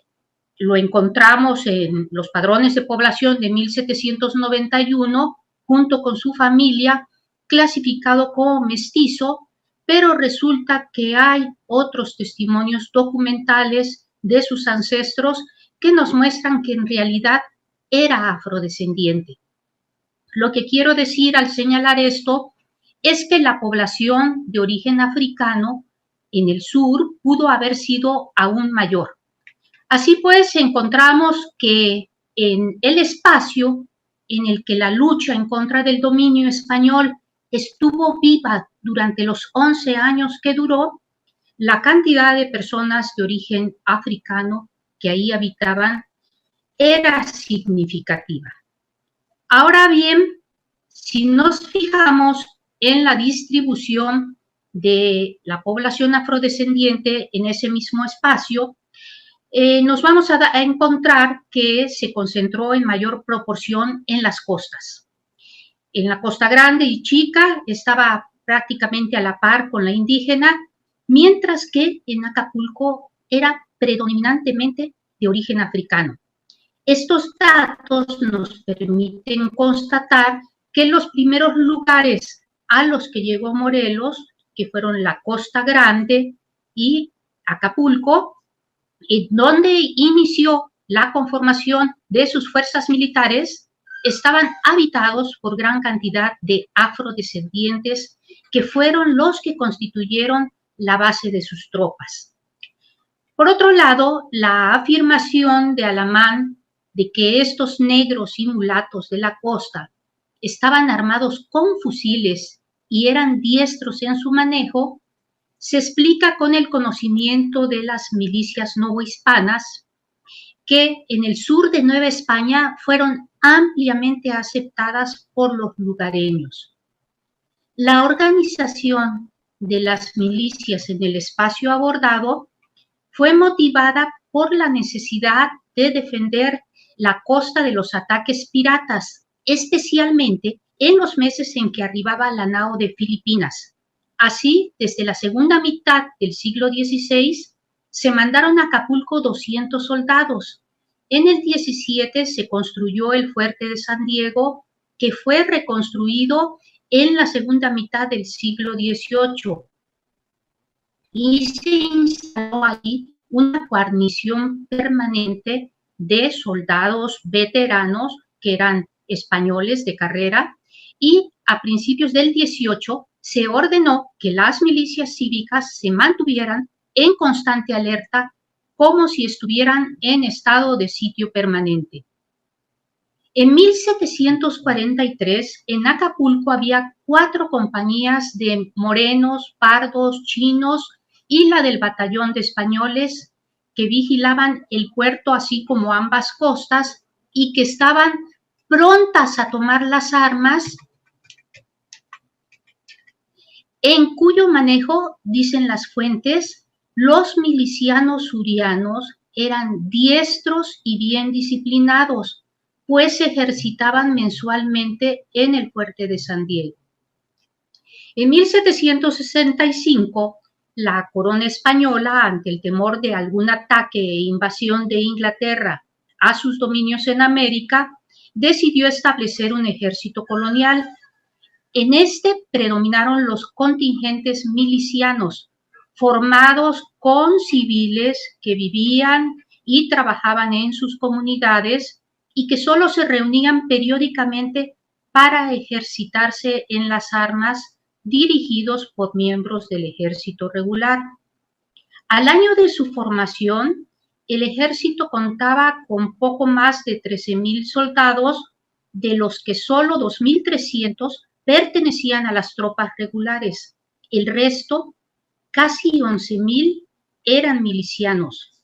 lo encontramos en los padrones de población de 1791, junto con su familia, clasificado como mestizo, pero resulta que hay otros testimonios documentales de sus ancestros que nos muestran que en realidad era afrodescendiente. Lo que quiero decir al señalar esto es que la población de origen africano en el sur pudo haber sido aún mayor. Así pues, encontramos que en el espacio en el que la lucha en contra del dominio español estuvo viva durante los 11 años que duró, la cantidad de personas de origen africano que ahí habitaban era significativa. Ahora bien, si nos fijamos en la distribución de la población afrodescendiente en ese mismo espacio, nos vamos a encontrar que se concentró en mayor proporción en las costas. En la Costa Grande y Chica estaba prácticamente a la par con la indígena, mientras que en Acapulco era predominantemente de origen africano. Estos datos nos permiten constatar que los primeros lugares a los que llegó Morelos, que fueron la Costa Grande y Acapulco, en donde inició la conformación de sus fuerzas militares, estaban habitados por gran cantidad de afrodescendientes que fueron los que constituyeron la base de sus tropas. Por otro lado, la afirmación de Alamán de que estos negros y mulatos de la costa estaban armados con fusiles y eran diestros en su manejo, se explica con el conocimiento de las milicias novohispanas que en el sur de Nueva España fueron ampliamente aceptadas por los lugareños. La organización de las milicias en el espacio abordado fue motivada por la necesidad de defender la costa de los ataques piratas, especialmente en los meses en que arribaba la nao de Filipinas. Así, desde la segunda mitad del siglo XVI, se mandaron a Acapulco 200 soldados. En el 17 se construyó el fuerte de San Diego, que fue reconstruido en la segunda mitad del siglo XVIII. Y se instaló ahí una guarnición permanente de soldados veteranos que eran españoles de carrera, y a principios del 18 se ordenó que las milicias cívicas se mantuvieran en constante alerta como si estuvieran en estado de sitio permanente. En 1743, en Acapulco había 4 compañías de morenos, pardos, chinos y la del batallón de españoles que vigilaban el puerto así como ambas costas y que estaban prontas a tomar las armas, en cuyo manejo, dicen las fuentes, los milicianos surianos eran diestros y bien disciplinados, pues se ejercitaban mensualmente en el fuerte de San Diego. En 1765, la corona española, ante el temor de algún ataque e invasión de Inglaterra a sus dominios en América, decidió establecer un ejército colonial. En este predominaron los contingentes milicianos, formados con civiles que vivían y trabajaban en sus comunidades y que solo se reunían periódicamente para ejercitarse en las armas, dirigidos por miembros del ejército regular. Al año de su formación, el ejército contaba con poco más de 13,000 soldados, de los que solo 2,300 pertenecían a las tropas regulares. El resto, casi 11,000, eran milicianos.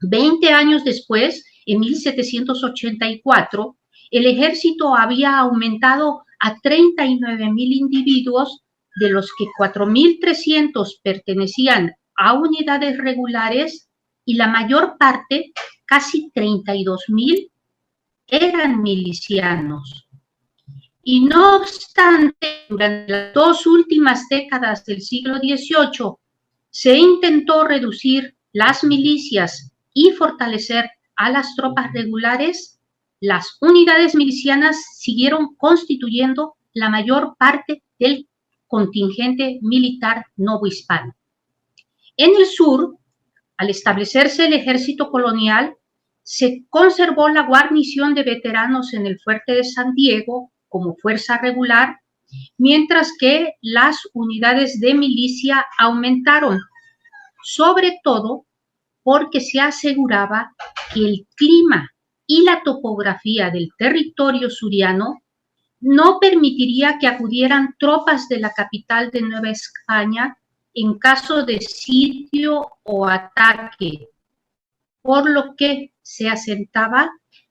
20 años después, en 1784, el ejército había aumentado a 39,000 individuos, de los que 4,300 pertenecían a unidades regulares y la mayor parte, casi 32,000, eran milicianos. Y no obstante, durante las 2 últimas décadas del siglo XVIII, se intentó reducir las milicias y fortalecer a las tropas regulares. Las unidades milicianas siguieron constituyendo la mayor parte del contingente militar novohispano. En el sur, al establecerse el ejército colonial, se conservó la guarnición de veteranos en el fuerte de San Diego como fuerza regular, mientras que las unidades de milicia aumentaron, sobre todo porque se aseguraba que el clima y la topografía del territorio suriano no permitiría que acudieran tropas de la capital de Nueva España en caso de sitio o ataque, por lo que se asentaba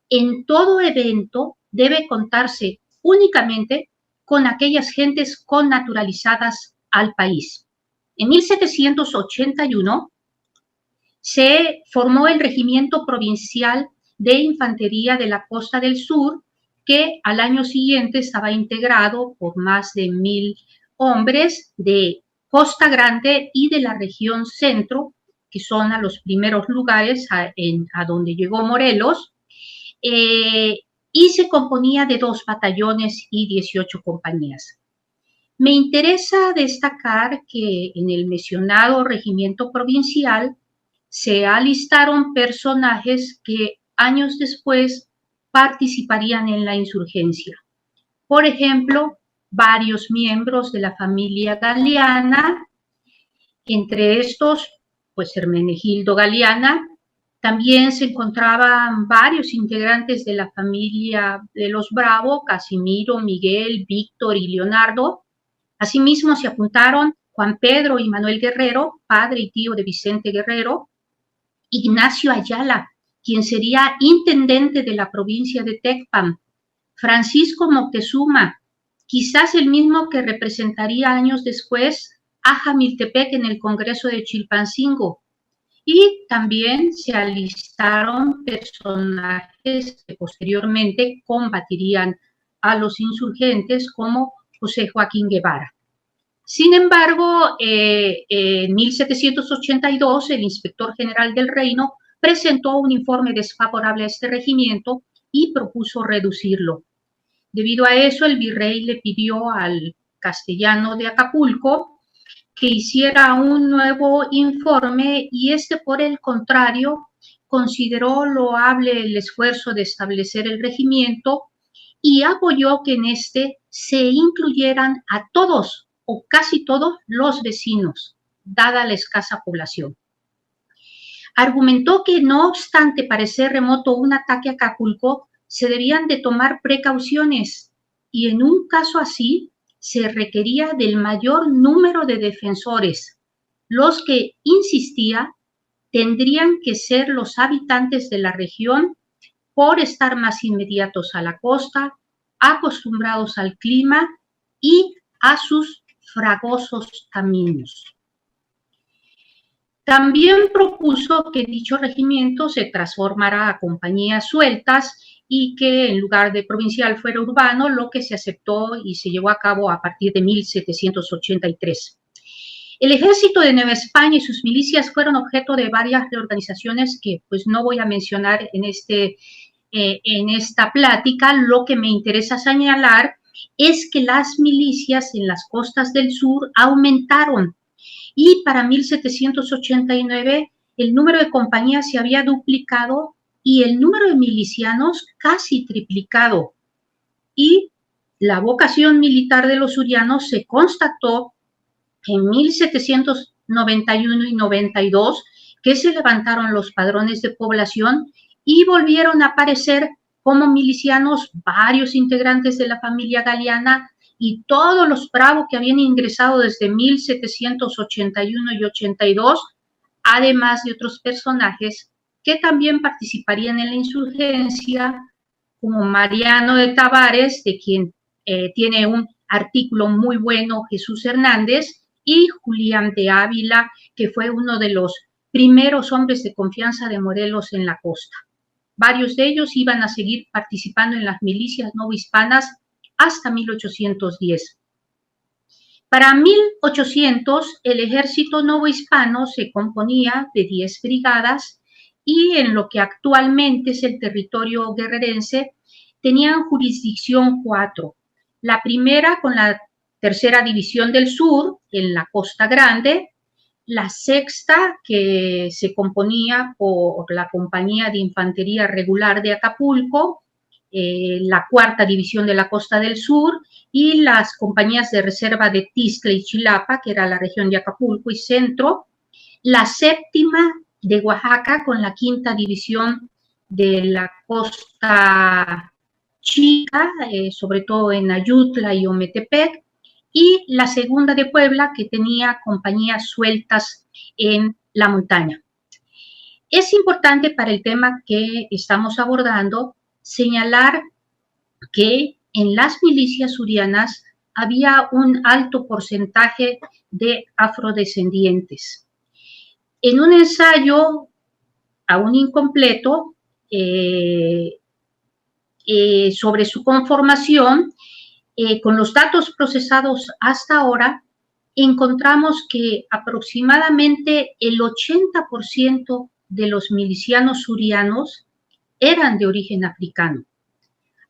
en todo evento debe contarse únicamente con aquellas gentes connaturalizadas al país. En 1781 se formó el Regimiento Provincial de Infantería de la Costa del Sur, que al año siguiente estaba integrado por más de 1000 hombres de Costa Grande y de la región centro, que son a los primeros lugares a donde llegó Morelos, y se componía de 2 batallones y 18 compañías. Me interesa destacar que en el mencionado regimiento provincial se alistaron personajes que años después participarían en la insurgencia. Por ejemplo, varios miembros de la familia Galeana, entre estos, pues Hermenegildo Galeana. También se encontraban varios integrantes de la familia de los Bravo, Casimiro, Miguel, Víctor y Leonardo. Asimismo se apuntaron Juan Pedro y Manuel Guerrero, padre y tío de Vicente Guerrero, Ignacio Ayala, quien sería intendente de la provincia de Tecpan, Francisco Moctezuma, quizás el mismo que representaría años después a Jamiltepec en el Congreso de Chilpancingo. Y también se alistaron personajes que posteriormente combatirían a los insurgentes, como José Joaquín Guevara. Sin embargo, en 1782, el inspector general del reino presentó un informe desfavorable a este regimiento y propuso reducirlo. Debido a eso, el virrey le pidió al castellano de Acapulco que hiciera un nuevo informe y este, por el contrario, consideró loable el esfuerzo de establecer el regimiento y apoyó que en este se incluyeran a todos o casi todos los vecinos, dada la escasa población. Argumentó que no obstante parecer remoto un ataque a Acapulco, se debían de tomar precauciones y en un caso así se requería del mayor número de defensores. Los que, insistía, tendrían que ser los habitantes de la región por estar más inmediatos a la costa, acostumbrados al clima y a sus fragosos caminos. También propuso que dicho regimiento se transformara a compañías sueltas y que en lugar de provincial fuera urbano, lo que se aceptó y se llevó a cabo a partir de 1783. El ejército de Nueva España y sus milicias fueron objeto de varias reorganizaciones que pues no voy a mencionar en esta plática. Lo que me interesa señalar es que las milicias en las costas del sur aumentaron y para 1789 el número de compañías se había duplicado y el número de milicianos casi triplicado. Y la vocación militar de los surianos se constató en 1791 y 92, que se levantaron los padrones de población y volvieron a aparecer como milicianos varios integrantes de la familia Galeana y todos los Bravo que habían ingresado desde 1781 y 82, además de otros personajes que también participarían en la insurgencia, como Mariano de Tavares, de quien tiene un artículo muy bueno Jesús Hernández, y Julián de Ávila, que fue uno de los primeros hombres de confianza de Morelos en la costa. Varios de ellos iban a seguir participando en las milicias novohispanas hasta 1810. Para 1800, el ejército novohispano se componía de 10 brigadas y en lo que actualmente es el territorio guerrerense, tenían jurisdicción 4. La primera con la Tercera División del Sur, en la Costa Grande, la sexta, que se componía por la Compañía de Infantería Regular de Acapulco, la Cuarta División de la Costa del Sur y las compañías de reserva de Tizla y Chilapa, que era la región de Acapulco y Centro, la séptima de Oaxaca con la Quinta División de la Costa Chica, sobre todo en Ayutla y Ometepec, y la segunda de Puebla, que tenía compañías sueltas en la montaña. Es importante para el tema que estamos abordando señalar que en las milicias surianas había un alto porcentaje de afrodescendientes. En un ensayo aún incompleto sobre su conformación, con los datos procesados hasta ahora, encontramos que aproximadamente el 80% de los milicianos surianos eran de origen africano.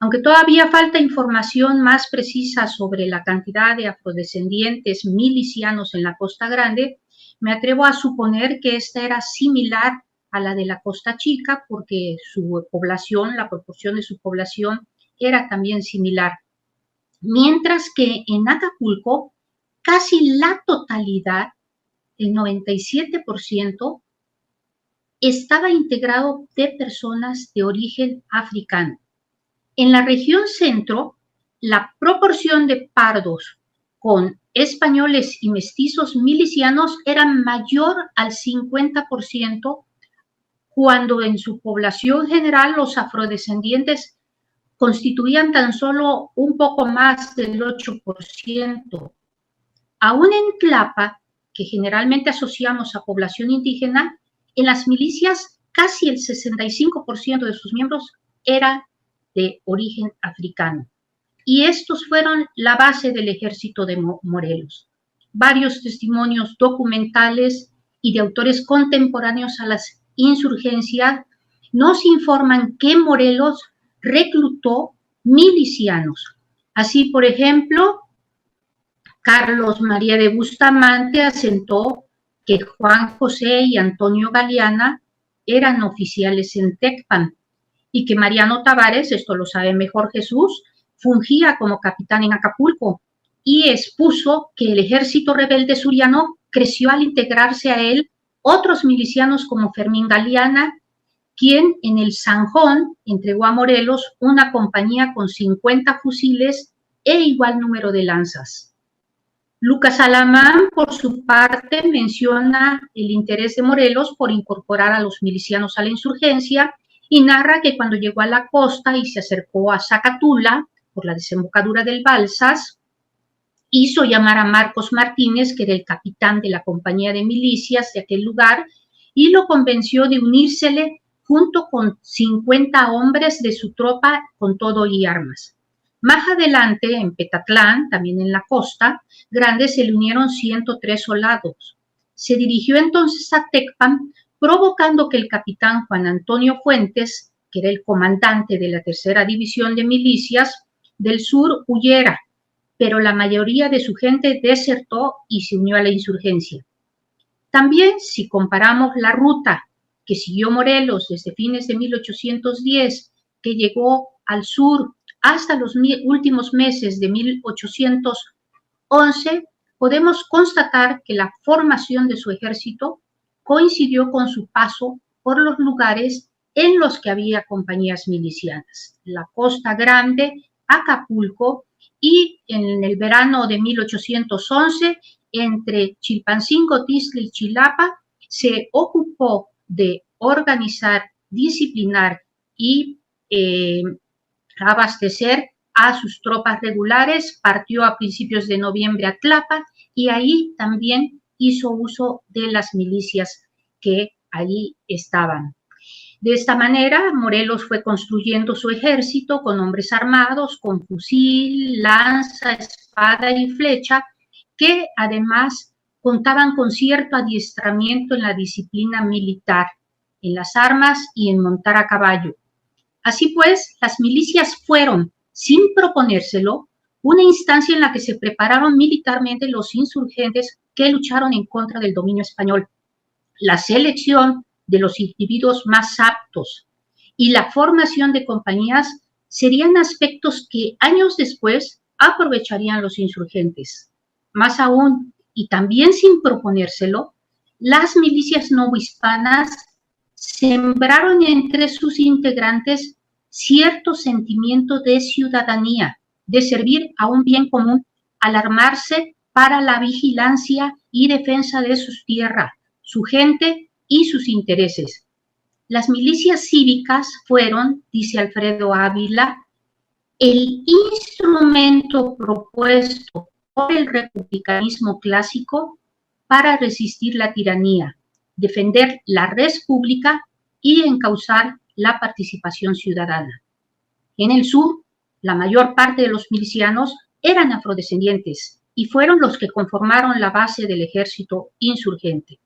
Aunque todavía falta información más precisa sobre la cantidad de afrodescendientes milicianos en la Costa Grande, me atrevo a suponer que esta era similar a la de la Costa Chica porque su población, la proporción de su población era también similar. Mientras que en Acapulco, casi la totalidad, el 97%, estaba integrado de personas de origen africano. En la región centro, la proporción de pardos con españoles y mestizos milicianos era mayor al 50%, cuando en su población general los afrodescendientes constituían tan solo un poco más del 8%. Aún en Tlapa, que generalmente asociamos a población indígena, en las milicias casi el 65% de sus miembros era de origen africano. Y estos fueron la base del ejército de Morelos. Varios testimonios documentales y de autores contemporáneos a las insurgencias nos informan que Morelos reclutó milicianos. Así, por ejemplo, Carlos María de Bustamante asentó que Juan José y Antonio Galeana eran oficiales en Tecpan y que Mariano Tavares, esto lo sabe mejor Jesús, fungía como capitán en Acapulco y expuso que el ejército rebelde suriano creció al integrarse a él otros milicianos como Fermín Galeana, quien en el Zanjón entregó a Morelos una compañía con 50 fusiles e igual número de lanzas. Lucas Alamán, por su parte, menciona el interés de Morelos por incorporar a los milicianos a la insurgencia y narra que cuando llegó a la costa y se acercó a Zacatula, por la desembocadura del Balsas, hizo llamar a Marcos Martínez, que era el capitán de la compañía de milicias de aquel lugar, y lo convenció de unírsele junto con 50 hombres de su tropa con todo y armas. Más adelante, en Petatlán, también en la costa grande, se le unieron 103 soldados. Se dirigió entonces a Tecpan, provocando que el capitán Juan Antonio Fuentes, que era el comandante de la Tercera División de Milicias del Sur, huyera, pero la mayoría de su gente desertó y se unió a la insurgencia. También, si comparamos la ruta que siguió Morelos desde fines de 1810, que llegó al sur hasta los últimos meses de 1811, podemos constatar que la formación de su ejército coincidió con su paso por los lugares en los que había compañías milicianas, la Costa Grande, Acapulco, y en el verano de 1811, entre Chilpancingo, Tizla y Chilapa, se ocupó de organizar, disciplinar y abastecer a sus tropas regulares, partió a principios de noviembre a Tlapa y ahí también hizo uso de las milicias que allí estaban. De esta manera, Morelos fue construyendo su ejército con hombres armados, con fusil, lanza, espada y flecha, que además contaban con cierto adiestramiento en la disciplina militar, en las armas y en montar a caballo. Así pues, las milicias fueron, sin proponérselo, una instancia en la que se prepararon militarmente los insurgentes que lucharon en contra del dominio español. La selección de los individuos más aptos y la formación de compañías serían aspectos que años después aprovecharían los insurgentes. Más aún, y también sin proponérselo, las milicias novohispanas sembraron entre sus integrantes cierto sentimiento de ciudadanía, de servir a un bien común, al armarse para la vigilancia y defensa de sus tierras, su gente y sus intereses. Las milicias cívicas fueron, dice Alfredo Ávila, el instrumento propuesto por el republicanismo clásico para resistir la tiranía, defender la res pública y encauzar la participación ciudadana. En el sur, la mayor parte de los milicianos eran afrodescendientes y fueron los que conformaron la base del ejército insurgente.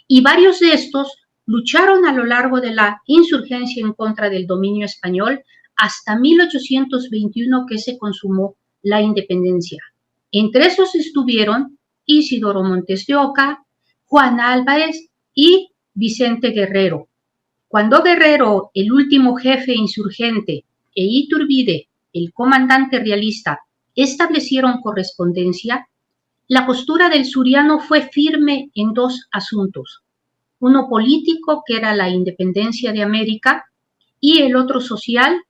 Y varios de estos lucharon a lo largo de la insurgencia en contra del dominio español hasta 1821, que se consumó la independencia. Entre esos estuvieron Isidoro Montes de Oca, Juan Álvarez y Vicente Guerrero. Cuando Guerrero, el último jefe insurgente, e Iturbide, el comandante realista, establecieron correspondencia, la postura del suriano fue firme en dos asuntos: uno político, que era la independencia de América, y el otro social,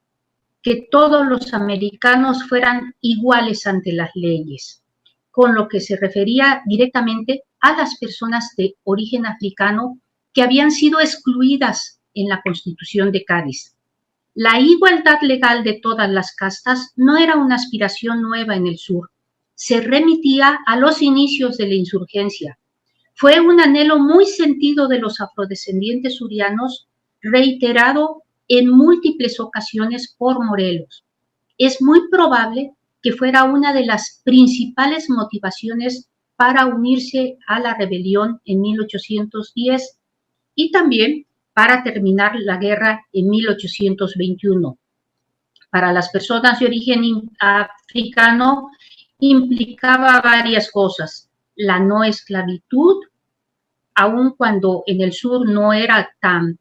que todos los americanos fueran iguales ante las leyes, con lo que se refería directamente a las personas de origen africano que habían sido excluidas en la Constitución de Cádiz. La igualdad legal de todas las castas no era una aspiración nueva en el sur, se remitía a los inicios de la insurgencia. Fue un anhelo muy sentido de los afrodescendientes surianos, reiterado en múltiples ocasiones por Morelos. Es muy probable que fuera una de las principales motivaciones para unirse a la rebelión en 1810 y también para terminar la guerra en 1821. Para las personas de origen africano implicaba varias cosas: la no esclavitud, aun cuando en el sur no era tan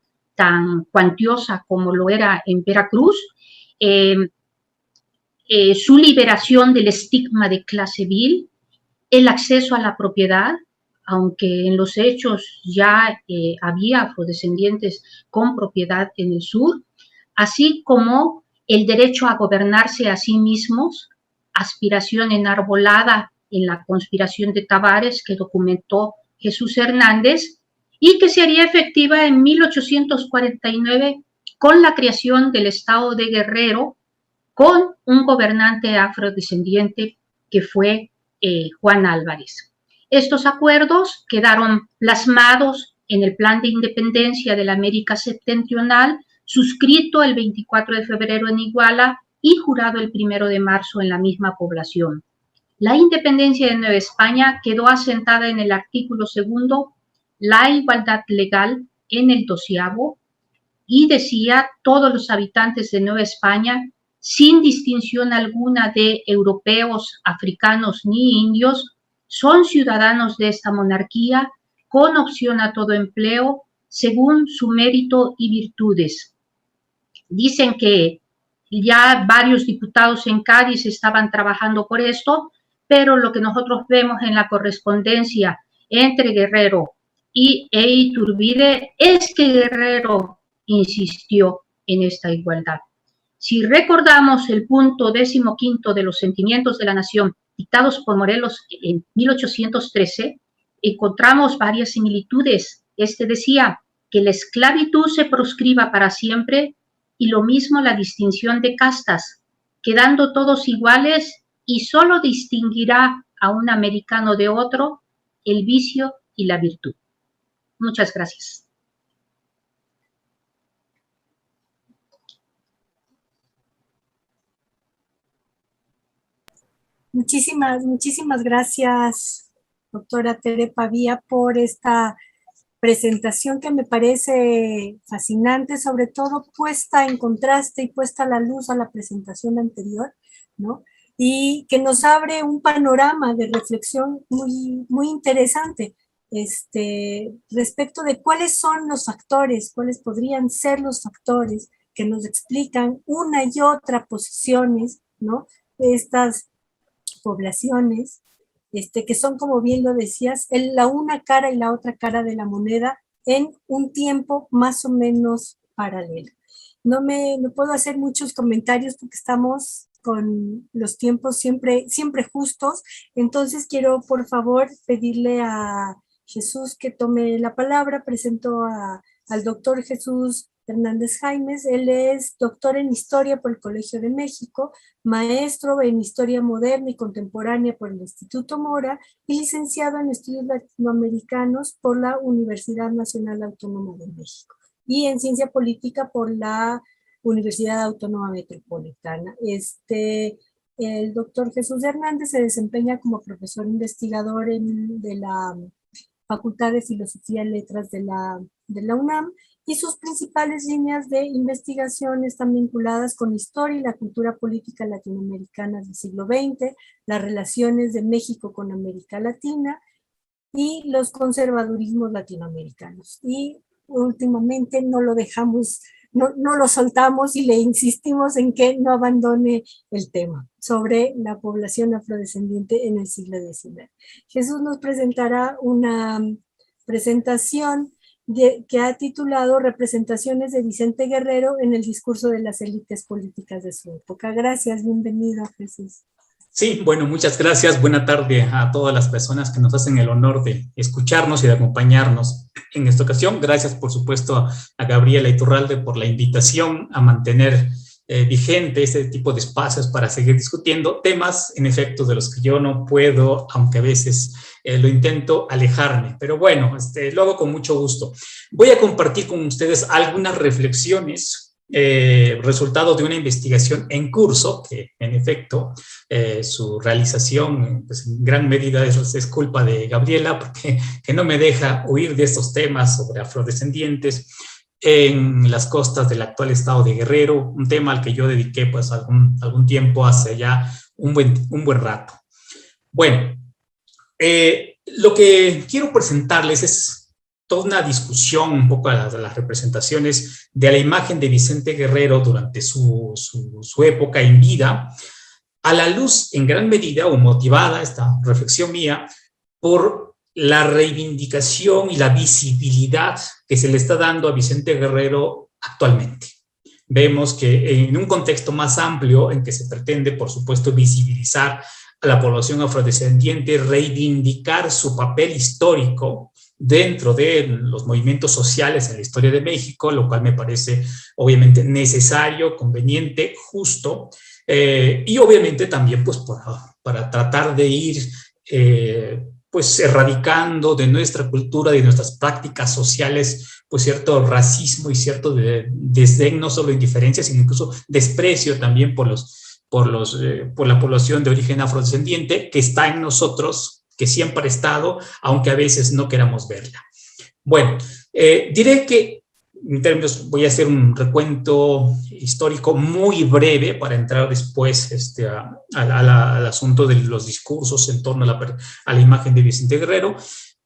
cuantiosa como lo era en Veracruz, su liberación del estigma de clase vil, el acceso a la propiedad, aunque en los hechos ya había afrodescendientes con propiedad en el sur, así como el derecho a gobernarse a sí mismos, aspiración enarbolada en la conspiración de Tavares que documentó Jesús Hernández y que se haría efectiva en 1849 con la creación del Estado de Guerrero, con un gobernante afrodescendiente que fue Juan Álvarez. Estos acuerdos quedaron plasmados en el Plan de Independencia de la América Septentrional, suscrito el 24 de febrero en Iguala y jurado el 1 de marzo en la misma población. La independencia de Nueva España quedó asentada en el artículo 2, la igualdad legal en el 12º, y decía: todos los habitantes de Nueva España, sin distinción alguna de europeos, africanos ni indios, son ciudadanos de esta monarquía con opción a todo empleo según su mérito y virtudes. Dicen que ya varios diputados en Cádiz estaban trabajando por esto, pero lo que nosotros vemos en la correspondencia entre Guerrero y Iturbide es que Guerrero insistió en esta igualdad. Si recordamos el punto 15 de los Sentimientos de la Nación dictados por Morelos en 1813, encontramos varias similitudes. Este decía que la esclavitud se proscriba para siempre, y lo mismo la distinción de castas, quedando todos iguales, y solo distinguirá a un americano de otro el vicio y la virtud. Muchas gracias. Muchísimas gracias, doctora Tere Pavía, por esta presentación que me parece fascinante, sobre todo puesta en contraste y puesta a la luz a la presentación anterior, ¿no? Y que nos abre un panorama de reflexión muy interesante respecto de cuáles son los factores, cuáles podrían ser los factores que nos explican una y otra posiciones, ¿no? De estas poblaciones, que son, como bien lo decías, la una cara y la otra cara de la moneda en un tiempo más o menos paralelo. No puedo hacer muchos comentarios porque estamos con los tiempos siempre justos, entonces quiero por favor pedirle a Jesús que tome la palabra. Presento al doctor Jesús Hernández Jaimes. Él es doctor en Historia por el Colegio de México, maestro en Historia Moderna y Contemporánea por el Instituto Mora y licenciado en Estudios Latinoamericanos por la Universidad Nacional Autónoma de México y en Ciencia Política por la Universidad Autónoma Metropolitana. El doctor Jesús Hernández se desempeña como profesor investigador de la Facultad de Filosofía y Letras de la UNAM, y sus principales líneas de investigación están vinculadas con la historia y la cultura política latinoamericana del siglo XX, las relaciones de México con América Latina y los conservadurismos latinoamericanos. Y últimamente no lo dejamos, no lo soltamos y le insistimos en que no abandone el tema sobre la población afrodescendiente en el siglo XIX. Jesús nos presentará una presentación que ha titulado Representaciones de Vicente Guerrero en el discurso de las élites políticas de su época. Gracias, bienvenido, Jesús. Sí, bueno, muchas gracias. Buena tarde a todas las personas que nos hacen el honor de escucharnos y de acompañarnos en esta ocasión. Gracias, por supuesto, a Gabriela Iturralde por la invitación a mantener vigente este tipo de espacios para seguir discutiendo temas, en efecto, de los que yo no puedo, aunque a veces lo intento, alejarme. Pero bueno, lo hago con mucho gusto. Voy a compartir con ustedes algunas reflexiones, resultado de una investigación en curso, que en efecto su realización pues, en gran medida es culpa de Gabriela, porque que no me deja huir de estos temas sobre afrodescendientes en las costas del actual estado de Guerrero, un tema al que yo dediqué pues algún tiempo, hace ya un buen rato. Bueno, lo que quiero presentarles es toda una discusión un poco de las representaciones de la imagen de Vicente Guerrero durante su época en vida, a la luz en gran medida o motivada esta reflexión mía por la reivindicación y la visibilidad que se le está dando a Vicente Guerrero actualmente. Vemos que en un contexto más amplio en que se pretende, por supuesto, visibilizar a la población afrodescendiente, reivindicar su papel histórico dentro de los movimientos sociales en la historia de México, lo cual me parece obviamente necesario, conveniente, justo, y obviamente también pues para tratar de ir pues erradicando de nuestra cultura, de nuestras prácticas sociales, pues cierto racismo y cierto desdén, no solo indiferencia, sino incluso desprecio también por la población de origen afrodescendiente que está en nosotros, que siempre ha estado, aunque a veces no queramos verla. Bueno, diré que en términos, voy a hacer un recuento histórico muy breve para entrar después al asunto de los discursos en torno a la imagen de Vicente Guerrero,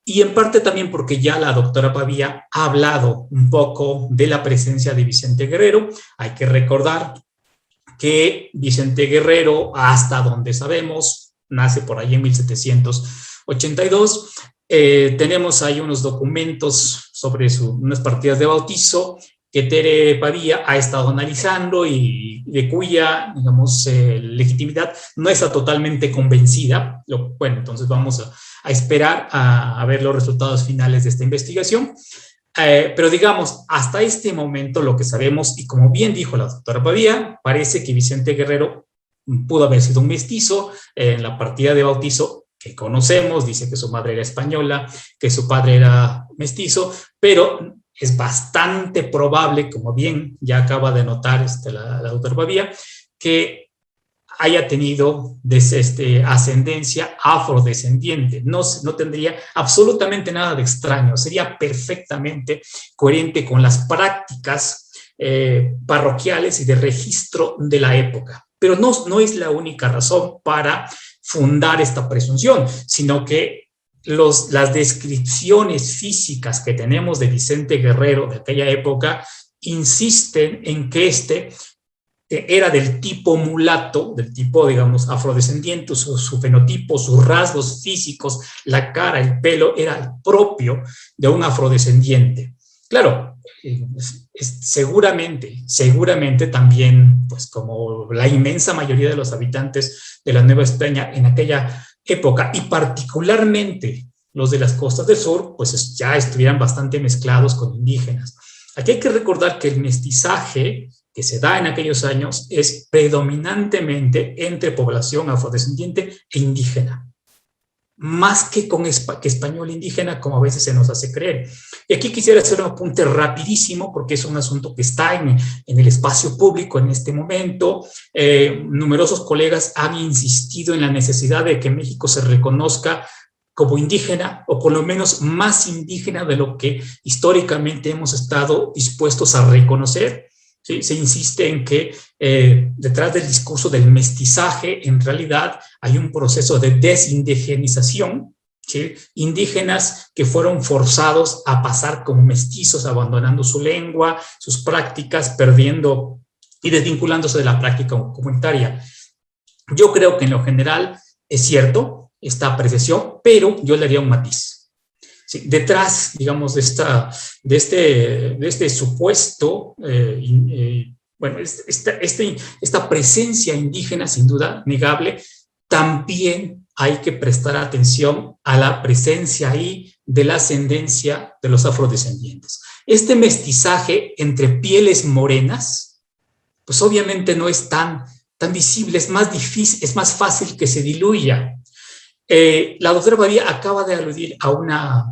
y en parte también porque ya la doctora Pavía ha hablado un poco de la presencia de Vicente Guerrero. Hay que recordar que Vicente Guerrero, hasta donde sabemos, nace por ahí en 1782, tenemos ahí unos documentos sobre unas partidas de bautizo que Tere Pavía ha estado analizando y de cuya, digamos, legitimidad no está totalmente convencida. Bueno, entonces vamos a esperar a ver los resultados finales de esta investigación. Pero digamos, hasta este momento lo que sabemos, y como bien dijo la doctora Pavía, parece que Vicente Guerrero pudo haber sido un mestizo. En la partida de bautizo que conocemos, dice que su madre era española, que su padre era mestizo, pero es bastante probable, como bien ya acaba de notar la doctora Pavía, que haya tenido ascendencia afrodescendiente. No tendría absolutamente nada de extraño, sería perfectamente coherente con las prácticas parroquiales y de registro de la época. Pero no es la única razón para fundar esta presunción, sino que las descripciones físicas que tenemos de Vicente Guerrero de aquella época insisten en que era del tipo mulato, del tipo, digamos, afrodescendiente, su fenotipo, sus rasgos físicos, la cara, el pelo, era el propio de un afrodescendiente. Claro, seguramente también, pues como la inmensa mayoría de los habitantes de la Nueva España en aquella época, y particularmente los de las costas del sur, pues ya estuvieran bastante mezclados con indígenas. Aquí hay que recordar que el mestizaje que se da en aquellos años es predominantemente entre población afrodescendiente e indígena, más que con español indígena, como a veces se nos hace creer. Y aquí quisiera hacer un apunte rapidísimo, porque es un asunto que está en el espacio público en este momento. Numerosos colegas han insistido en la necesidad de que México se reconozca como indígena, o por lo menos más indígena de lo que históricamente hemos estado dispuestos a reconocer. ¿Sí? Se insiste en que detrás del discurso del mestizaje, en realidad hay un proceso de desindigenización, ¿sí? Indígenas que fueron forzados a pasar como mestizos, abandonando su lengua, sus prácticas, perdiendo y desvinculándose de la práctica comunitaria. Yo creo que en lo general es cierto esta apreciación, pero yo le haría un matiz. Sí, detrás, digamos, de este supuesto, esta presencia indígena, sin duda negable, también hay que prestar atención a la presencia ahí de la ascendencia de los afrodescendientes. Este mestizaje entre pieles morenas, pues obviamente no es tan visible, es más difícil, es más fácil que se diluya. La doctora Badía acaba de aludir a una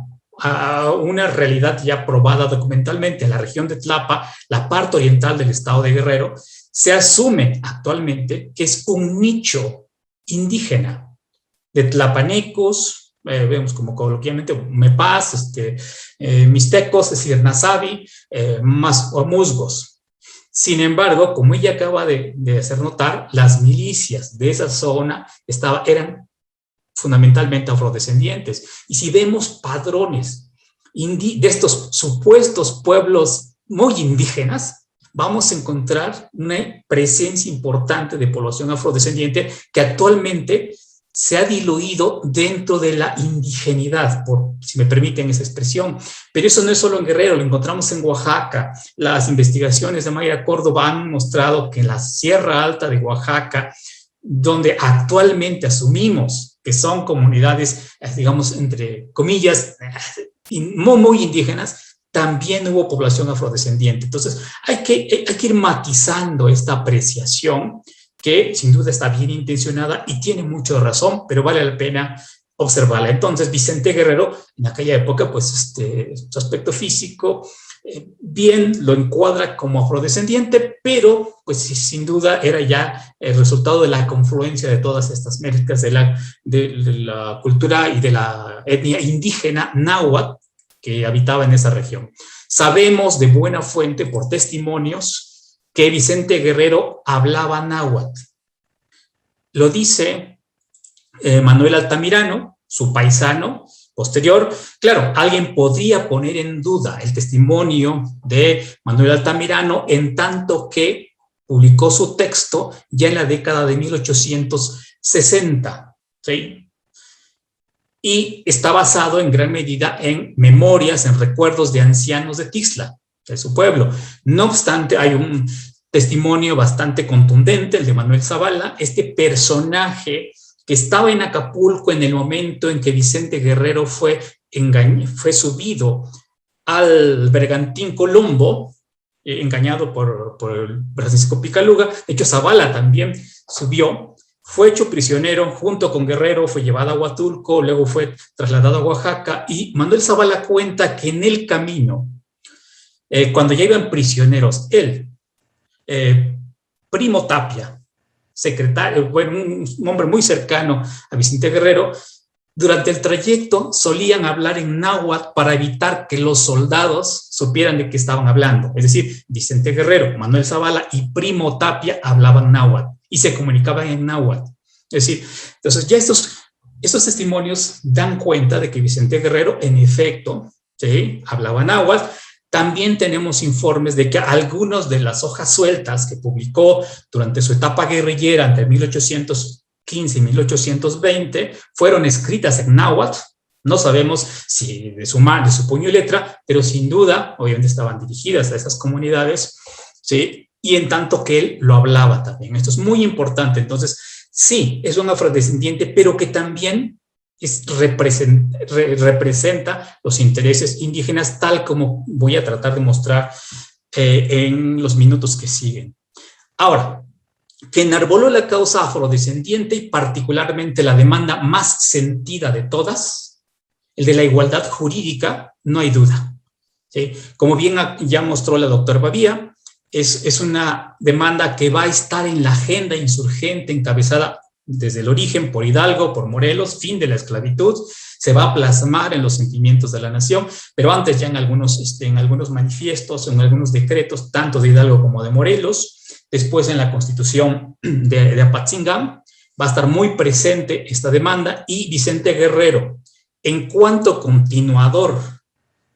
realidad ya probada documentalmente. En la región de Tlapa, la parte oriental del estado de Guerrero, se asume actualmente que es un nicho indígena de tlapanecos, vemos como coloquialmente mepás, mixtecos, es decir, nazavi, o musgos. Sin embargo, como ella acaba de hacer notar, las milicias de esa zona eran fundamentalmente afrodescendientes. Y si vemos padrones de estos supuestos pueblos muy indígenas, vamos a encontrar una presencia importante de población afrodescendiente que actualmente se ha diluido dentro de la indigenidad, si me permiten esa expresión. Pero eso no es solo en Guerrero, lo encontramos en Oaxaca. Las investigaciones de Mayra Córdoba han mostrado que en la Sierra Alta de Oaxaca, donde actualmente asumimos que son comunidades, digamos, entre comillas, muy indígenas, también hubo población afrodescendiente. Entonces, hay que ir matizando esta apreciación, que sin duda está bien intencionada y tiene mucha razón, pero vale la pena observarla. Entonces, Vicente Guerrero, en aquella época, pues su aspecto físico, bien lo encuadra como afrodescendiente, pero pues sin duda era ya el resultado de la confluencia de todas estas mezclas de la cultura y de la etnia indígena náhuatl que habitaba en esa región. Sabemos de buena fuente, por testimonios, que Vicente Guerrero hablaba náhuatl. Lo dice Manuel Altamirano, su paisano posterior. Claro, alguien podría poner en duda el testimonio de Manuel Altamirano, en tanto que publicó su texto ya en la década de 1860, ¿sí? Y está basado en gran medida en memorias, en recuerdos de ancianos de Tixla, de su pueblo. No obstante, hay un testimonio bastante contundente, el de Manuel Zavala, este personaje que estaba en Acapulco en el momento en que Vicente Guerrero fue subido al bergantín Colombo, engañado por Francisco Picaluga. De hecho, Zavala también subió, fue hecho prisionero junto con Guerrero, fue llevado a Huatulco, luego fue trasladado a Oaxaca, y Manuel Zavala cuenta que en el camino, cuando ya iban prisioneros, él, Primo Tapia, secretario, bueno, un hombre muy cercano a Vicente Guerrero, durante el trayecto solían hablar en náhuatl para evitar que los soldados supieran de qué estaban hablando. Es decir, Vicente Guerrero, Manuel Zavala y Primo Tapia hablaban náhuatl y se comunicaban en náhuatl. Es decir, entonces ya estos testimonios dan cuenta de que Vicente Guerrero, en efecto, ¿sí?, hablaba náhuatl. También tenemos informes de que algunas de las hojas sueltas que publicó durante su etapa guerrillera entre 1815 y 1820 fueron escritas en náhuatl. No sabemos si de su puño y letra, pero sin duda, obviamente estaban dirigidas a esas comunidades, ¿sí? Y en tanto que él lo hablaba también. Esto es muy importante. Entonces, sí, es un afrodescendiente, pero que también representa los intereses indígenas, tal como voy a tratar de mostrar en los minutos que siguen. Ahora, que enarboló la causa afrodescendiente y particularmente la demanda más sentida de todas, el de la igualdad jurídica, no hay duda, ¿sí? Como bien ya mostró la doctora Bavía, es una demanda que va a estar en la agenda insurgente encabezada desde el origen por Hidalgo, por Morelos, fin de la esclavitud, se va a plasmar en los sentimientos de la nación, pero antes ya en algunos manifiestos, en algunos decretos, tanto de Hidalgo como de Morelos. Después en la Constitución de Apatzingán va a estar muy presente esta demanda, y Vicente Guerrero, en cuanto continuador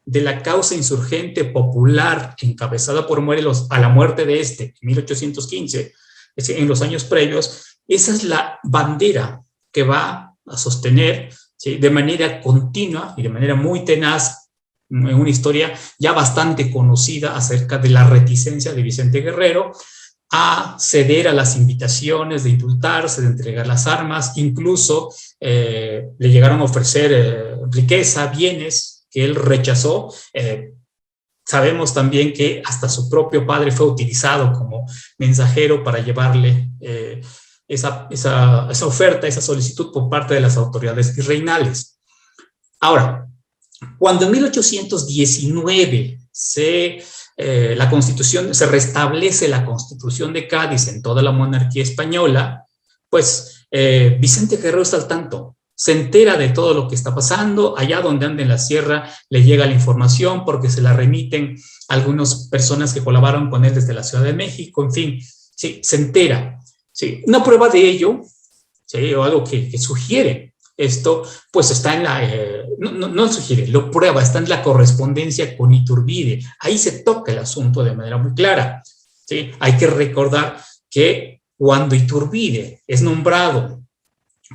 de la causa insurgente popular encabezada por Morelos a la muerte de en 1815, en los años previos, esa es la bandera que va a sostener, ¿sí?, de manera continua y de manera muy tenaz, en una historia ya bastante conocida acerca de la reticencia de Vicente Guerrero a ceder a las invitaciones de indultarse, de entregar las armas. Incluso le llegaron a ofrecer riqueza, bienes, que él rechazó. Sabemos también que hasta su propio padre fue utilizado como mensajero para llevarle esa oferta, esa solicitud por parte de las autoridades virreinales. Ahora, cuando en 1819 la Constitución, se restablece la Constitución de Cádiz en toda la monarquía española, pues Vicente Guerrero está al tanto, se entera de todo lo que está pasando. Allá donde anda en la sierra le llega la información porque se la remiten algunas personas que colaboraron con él desde la Ciudad de México, en fin, sí, se entera. Sí, una prueba de ello, ¿sí?, o algo que sugiere esto, pues está en no sugiere, lo prueba, está en la correspondencia con Iturbide. Ahí se toca el asunto de manera muy clara, ¿sí? Hay que recordar que cuando Iturbide es nombrado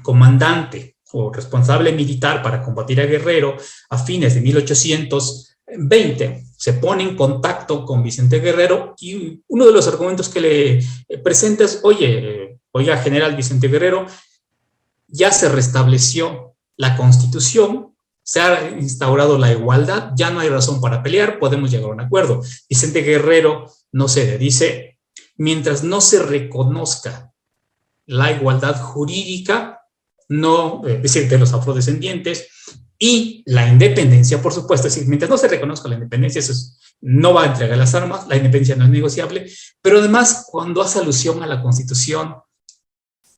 comandante o responsable militar para combatir a Guerrero a fines de 1820, se pone en contacto con Vicente Guerrero, y uno de los argumentos que le presenta es: oiga, general Vicente Guerrero, ya se restableció la Constitución, se ha instaurado la igualdad, ya no hay razón para pelear, podemos llegar a un acuerdo. Vicente Guerrero no cede, dice: mientras no se reconozca la igualdad jurídica, es decir, de los afrodescendientes, y la independencia, por supuesto, es decir, mientras no se reconozca la independencia, no va a entregar las armas, la independencia no es negociable. Pero además, cuando hace alusión a la Constitución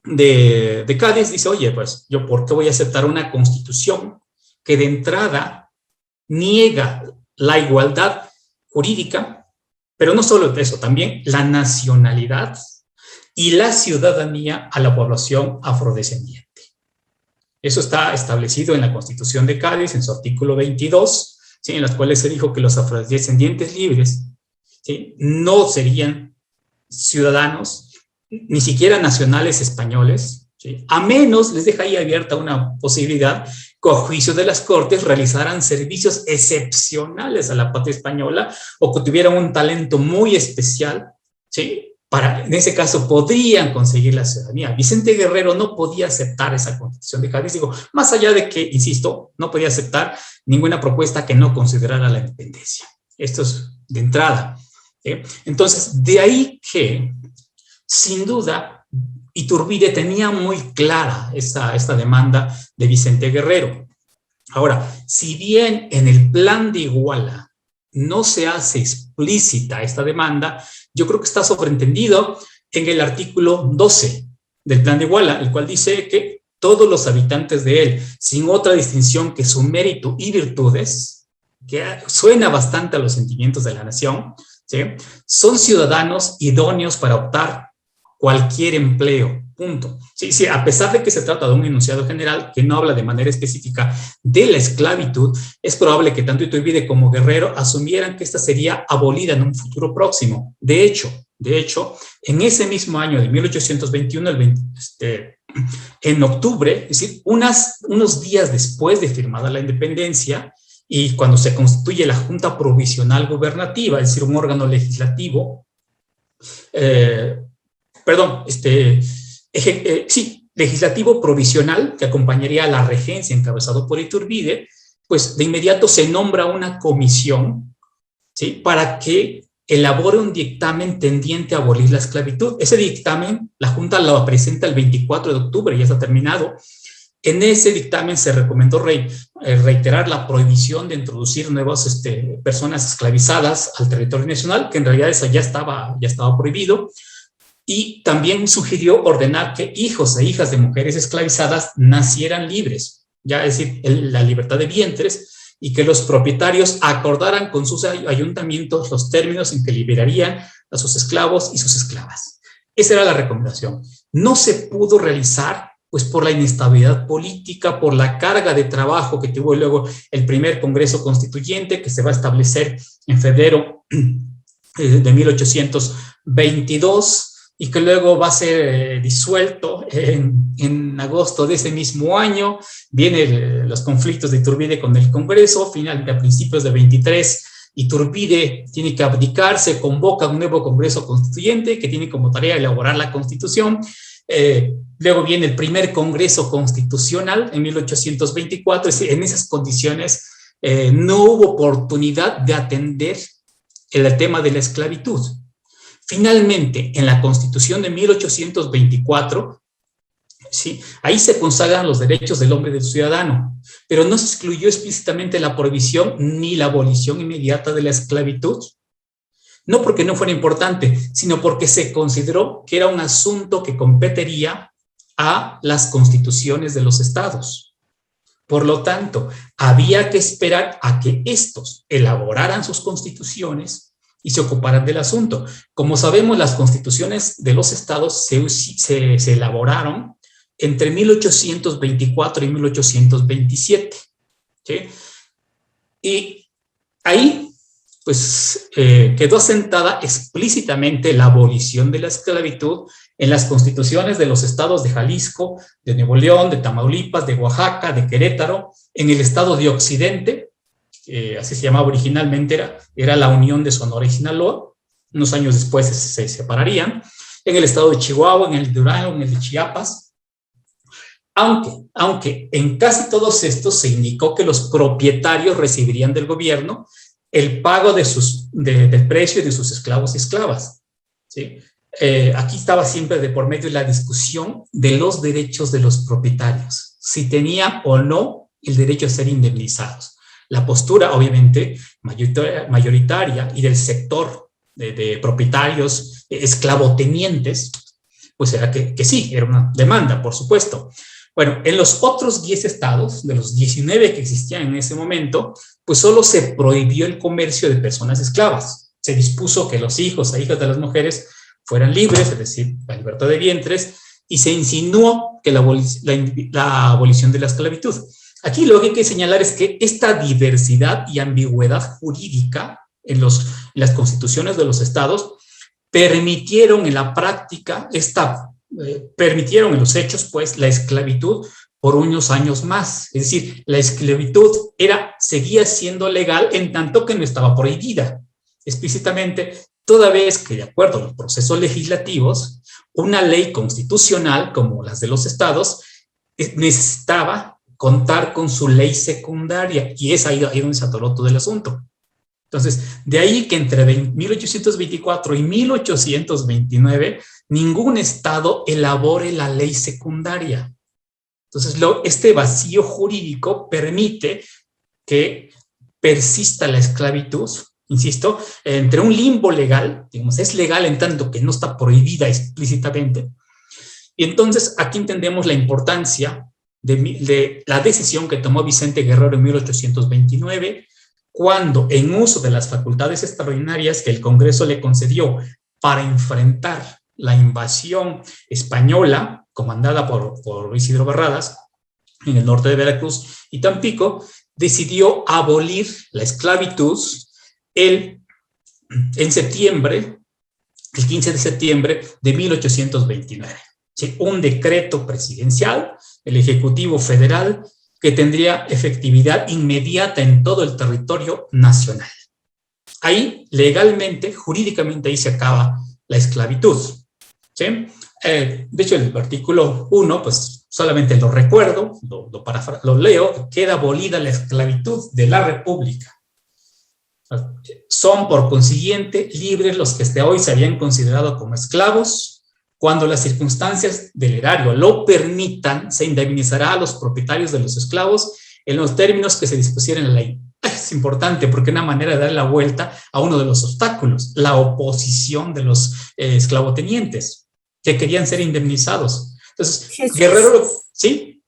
de Cádiz, dice: oye, pues yo, ¿por qué voy a aceptar una Constitución que de entrada niega la igualdad jurídica? Pero no solo eso, también la nacionalidad y la ciudadanía a la población afrodescendiente. Eso está establecido en la Constitución de Cádiz, en su artículo 22, ¿sí?, en las cuales se dijo que los afrodescendientes libres, ¿sí?, no serían ciudadanos, ni siquiera nacionales españoles, ¿sí?, a menos, les deja ahí abierta una posibilidad, que a juicio de las Cortes realizaran servicios excepcionales a la patria española, o que tuvieran un talento muy especial, ¿sí?, en ese caso podrían conseguir la ciudadanía. Vicente Guerrero no podía aceptar esa Constitución de Cádiz, más allá de que, insisto, no podía aceptar ninguna propuesta que no considerara la independencia. Esto es de entrada. Entonces, de ahí que, sin duda, Iturbide tenía muy clara esta demanda de Vicente Guerrero. Ahora, si bien en el Plan de Iguala no se hace explícita esta demanda, yo creo que está sobreentendido en el artículo 12 del Plan de Iguala, el cual dice que todos los habitantes de él, sin otra distinción que su mérito y virtudes, que suena bastante a los sentimientos de la nación, ¿sí?, son ciudadanos idóneos para optar cualquier empleo, punto. Sí, sí, a pesar de que se trata de un enunciado general que no habla de manera específica de la esclavitud, es probable que tanto Iturbide como Guerrero asumieran que esta sería abolida en un futuro próximo. De hecho, en ese mismo año de 1821, en octubre, es decir, unos días después de firmada la independencia, y cuando se constituye la Junta Provisional Gubernativa, es decir, un órgano legislativo, legislativo provisional que acompañaría a la regencia encabezado por Iturbide, pues de inmediato se nombra una comisión, ¿sí?, para que elabore un dictamen tendiente a abolir la esclavitud. Ese dictamen, la Junta lo presenta el 24 de octubre, ya está terminado. En ese dictamen se recomendó reiterar la prohibición de introducir nuevas personas esclavizadas al territorio nacional, que en realidad eso ya estaba prohibido, y también sugirió ordenar que hijos e hijas de mujeres esclavizadas nacieran libres, ya es decir, la libertad de vientres, y que los propietarios acordaran con sus ayuntamientos los términos en que liberarían a sus esclavos y sus esclavas. Esa era la recomendación. No se pudo realizar, pues por la inestabilidad política, por la carga de trabajo que tuvo luego el primer Congreso Constituyente, que se va a establecer en febrero de 1822, y que luego va a ser disuelto en agosto de ese mismo año. Vienen los conflictos de Iturbide con el Congreso. Finalmente, a principios de 23, Iturbide tiene que abdicar, se convoca un nuevo Congreso Constituyente que tiene como tarea elaborar la Constitución. Luego viene el primer Congreso Constitucional en 1824. Es decir, en esas condiciones no hubo oportunidad de atender el tema de la esclavitud. Finalmente, en la Constitución de 1824, ¿sí?, ahí se consagran los derechos del hombre y del ciudadano, pero no se excluyó explícitamente la prohibición ni la abolición inmediata de la esclavitud. No porque no fuera importante, sino porque se consideró que era un asunto que competiría a las constituciones de los estados. Por lo tanto, había que esperar a que estos elaboraran sus constituciones y se ocuparan del asunto. Como sabemos, las constituciones de los estados se elaboraron entre 1824 y 1827. ¿Sí? Y ahí pues quedó asentada explícitamente la abolición de la esclavitud en las constituciones de los estados de Jalisco, de Nuevo León, de Tamaulipas, de Oaxaca, de Querétaro, en el estado de Occidente, así se llamaba originalmente, era la unión de Sonora y Sinaloa. Unos años después se separarían, en el estado de Chihuahua, en el de Durango, en el de Chiapas, aunque en casi todos estos se indicó que los propietarios recibirían del gobierno el pago del precio de sus esclavos y esclavas, ¿sí? Aquí estaba siempre de por medio la discusión de los derechos de los propietarios, si tenían o no el derecho a ser indemnizados. La postura, obviamente, mayoritaria y del sector de propietarios esclavotenientes, pues era que sí, era una demanda, por supuesto. Bueno, en los otros 10 estados, de los 19 que existían en ese momento, pues solo se prohibió el comercio de personas esclavas. Se dispuso que los hijos e hijas de las mujeres fueran libres, es decir, la libertad de vientres, y se insinuó que la abolición de la esclavitud. Aquí lo que hay que señalar es que esta diversidad y ambigüedad jurídica en las constituciones de los estados permitieron en la práctica, permitieron en los hechos, pues, la esclavitud por unos años más. Es decir, la esclavitud seguía siendo legal en tanto que no estaba prohibida explícitamente, toda vez que, de acuerdo a los procesos legislativos, una ley constitucional como las de los estados necesitaba contar con su ley secundaria, y es ahí donde se atoró todo el asunto. Entonces, de ahí que entre 1824 y 1829 ningún estado elabore la ley secundaria. Entonces, este vacío jurídico permite que persista la esclavitud, insisto, entre un limbo legal, digamos, es legal en tanto que no está prohibida explícitamente, Y entonces aquí entendemos la importancia de la decisión que tomó Vicente Guerrero en 1829, cuando, en uso de las facultades extraordinarias que el Congreso le concedió para enfrentar la invasión española, comandada por Isidro Barradas, en el norte de Veracruz y Tampico, decidió abolir la esclavitud en septiembre, el 15 de septiembre de 1829. ¿Sí? Un decreto presidencial, el Ejecutivo Federal, que tendría efectividad inmediata en todo el territorio nacional. Ahí, legalmente, jurídicamente, ahí se acaba la esclavitud. ¿Sí? De hecho, el artículo 1, pues solamente lo recuerdo, lo leo: queda abolida la esclavitud de la República. Son, por consiguiente, libres los que hasta hoy se habían considerado como esclavos. Cuando las circunstancias del erario lo permitan, se indemnizará a los propietarios de los esclavos en los términos que se dispusiera en la ley. Es importante porque es una manera de dar la vuelta a uno de los obstáculos, la oposición de los esclavotenientes, que querían ser indemnizados. Entonces, Jesús, Guerrero, ¿sí?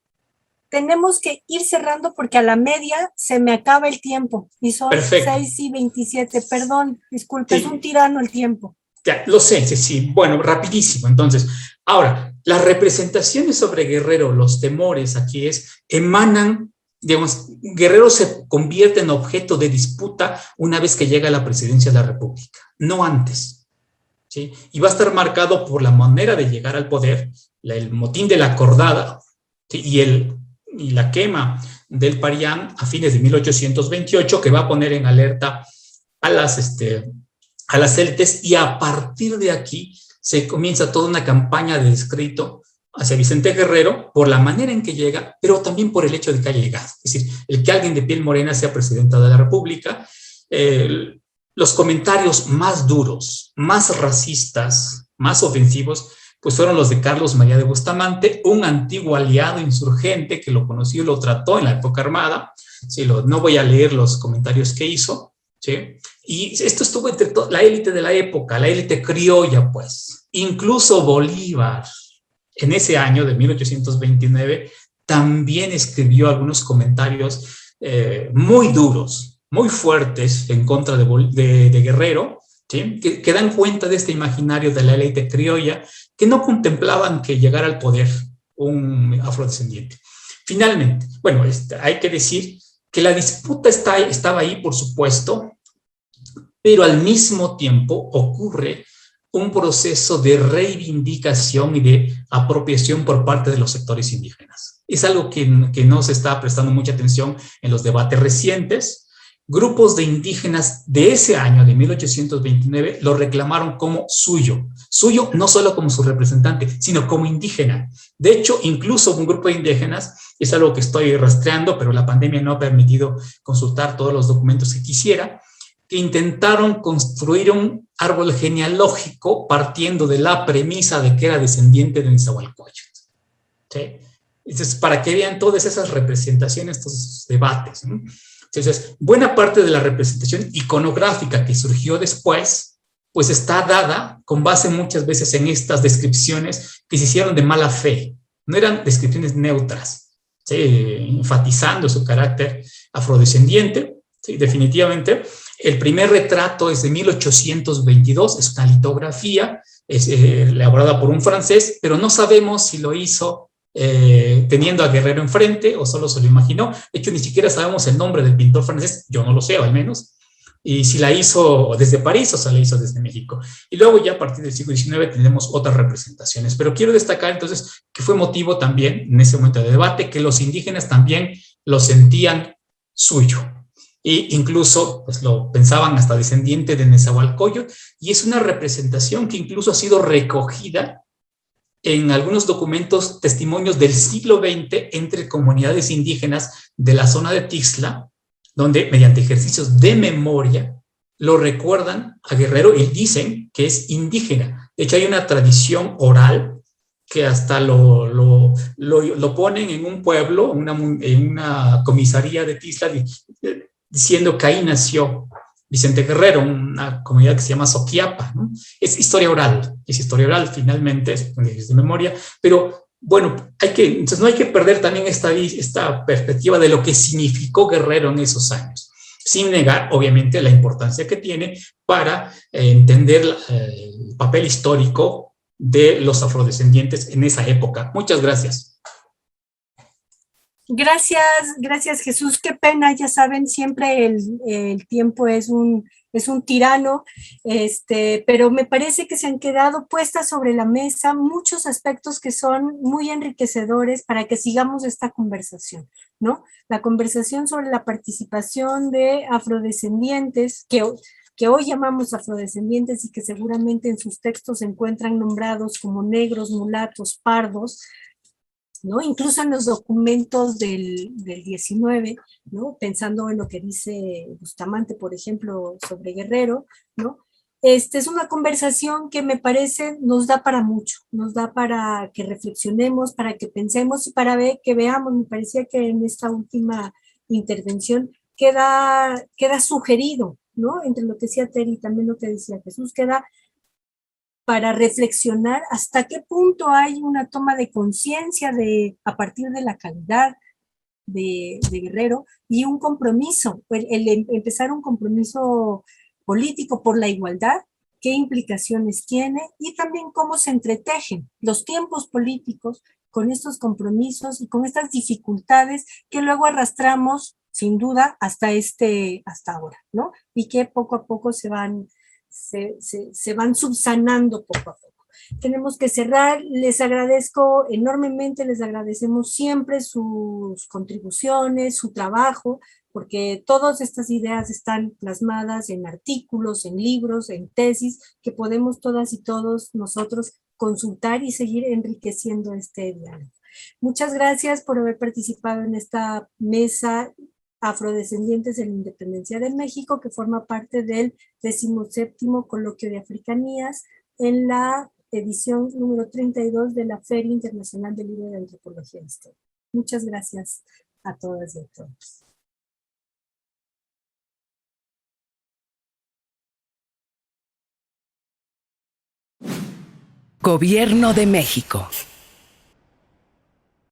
tenemos que ir cerrando porque a la media se me acaba el tiempo y son Perfecto. 6:27. Perdón, disculpe, Sí. es un tirano el tiempo. Ya, lo sé, sí, sí. Bueno, rapidísimo. Entonces, ahora, las representaciones sobre Guerrero, los temores aquí emanan, digamos, Guerrero se convierte en objeto de disputa una vez que llega a la presidencia de la República, no antes. ¿Sí? Y va a estar marcado por la manera de llegar al poder, el motín de la Acordada, ¿sí? y la quema del Parián a fines de 1828, que va a poner en alerta a las élites, y a partir de aquí se comienza toda una campaña de descrédito hacia Vicente Guerrero por la manera en que llega, pero también por el hecho de que haya llegado. Es decir, el que alguien de piel morena sea presidenta de la República. Los comentarios más duros, más racistas, más ofensivos, pues fueron los de Carlos María de Bustamante, un antiguo aliado insurgente que lo conoció y lo trató en la época armada. Sí, no voy a leer los comentarios que hizo, ¿sí? Y esto estuvo entre la élite de la época, la élite criolla, pues. Incluso Bolívar, en ese año de 1829, también escribió algunos comentarios muy duros, muy fuertes en contra de Guerrero, ¿sí? que dan cuenta de este imaginario de la élite criolla, que no contemplaban que llegara al poder un afrodescendiente. Finalmente, bueno, hay que decir que la disputa estaba ahí, por supuesto, pero al mismo tiempo ocurre un proceso de reivindicación y de apropiación por parte de los sectores indígenas. Es algo que no se está prestando mucha atención en los debates recientes. Grupos de indígenas de ese año, de 1829, lo reclamaron como suyo no solo como su representante, sino como indígena. De hecho, incluso un grupo de indígenas, es algo que estoy rastreando, pero la pandemia no ha permitido consultar todos los documentos que quisiera, que intentaron construir un árbol genealógico partiendo de la premisa de que era descendiente de Nezahualcóyotl. ¿Sí? Entonces, para que vean todas esas representaciones, estos debates, ¿no? Entonces, buena parte de la representación iconográfica que surgió después, pues está dada con base muchas veces en estas descripciones que se hicieron de mala fe. No eran descripciones neutras, ¿sí? Enfatizando su carácter afrodescendiente. Sí, definitivamente. El primer retrato es de 1822, es una litografía, es elaborada por un francés, pero no sabemos si lo hizo teniendo a Guerrero enfrente o solo se lo imaginó. De hecho, ni siquiera sabemos el nombre del pintor francés, yo no lo sé, al menos, y si la hizo desde París o se la hizo desde México. Y luego ya a partir del siglo XIX tenemos otras representaciones, pero quiero destacar entonces que fue motivo también en ese momento de debate que los indígenas también lo sentían suyo. E incluso pues, lo pensaban hasta descendiente de Nezahualcóyotl, y es una representación que incluso ha sido recogida en algunos documentos, testimonios del siglo XX entre comunidades indígenas de la zona de Tixla, donde mediante ejercicios de memoria lo recuerdan a Guerrero y dicen que es indígena. De hecho, hay una tradición oral que hasta lo ponen en un pueblo, en una comisaría de Tixla, diciendo que ahí nació Vicente Guerrero, una comunidad que se llama Soquiapa, ¿no? Es historia oral finalmente, es de memoria, pero bueno, entonces no hay que perder también esta perspectiva de lo que significó Guerrero en esos años, sin negar, obviamente, la importancia que tiene para entender el papel histórico de los afrodescendientes en esa época. Muchas gracias. Gracias Jesús, qué pena, ya saben, siempre el tiempo es un tirano, pero me parece que se han quedado puestas sobre la mesa muchos aspectos que son muy enriquecedores para que sigamos esta conversación, ¿no? La conversación sobre la participación de afrodescendientes, que hoy llamamos afrodescendientes y que seguramente en sus textos se encuentran nombrados como negros, mulatos, pardos, ¿no? Incluso en los documentos del 19, ¿no? Pensando en lo que dice Bustamante, por ejemplo, sobre Guerrero, ¿no? Es una conversación que me parece nos da para mucho, nos da para que reflexionemos, para que pensemos y para que veamos. Me parecía que en esta última intervención queda sugerido, ¿no? Entre lo que decía Terry y también lo que decía Jesús, queda para reflexionar hasta qué punto hay una toma de conciencia a partir de la calidad de Guerrero y un compromiso, el empezar un compromiso político por la igualdad, qué implicaciones tiene y también cómo se entretejen los tiempos políticos con estos compromisos y con estas dificultades que luego arrastramos sin duda hasta ahora, ¿no? Y que poco a poco se van subsanando poco a poco. Tenemos que cerrar, les agradezco enormemente, les agradecemos siempre sus contribuciones, su trabajo, porque todas estas ideas están plasmadas en artículos, en libros, en tesis, que podemos todas y todos nosotros consultar y seguir enriqueciendo este diálogo. Muchas gracias por haber participado en esta mesa Afrodescendientes en la Independencia de México, que forma parte del 17º Coloquio de Africanías en la edición número 32 de la Feria Internacional del Libro de Antropología e Historia. Muchas gracias a todas y a todos. Gobierno de México.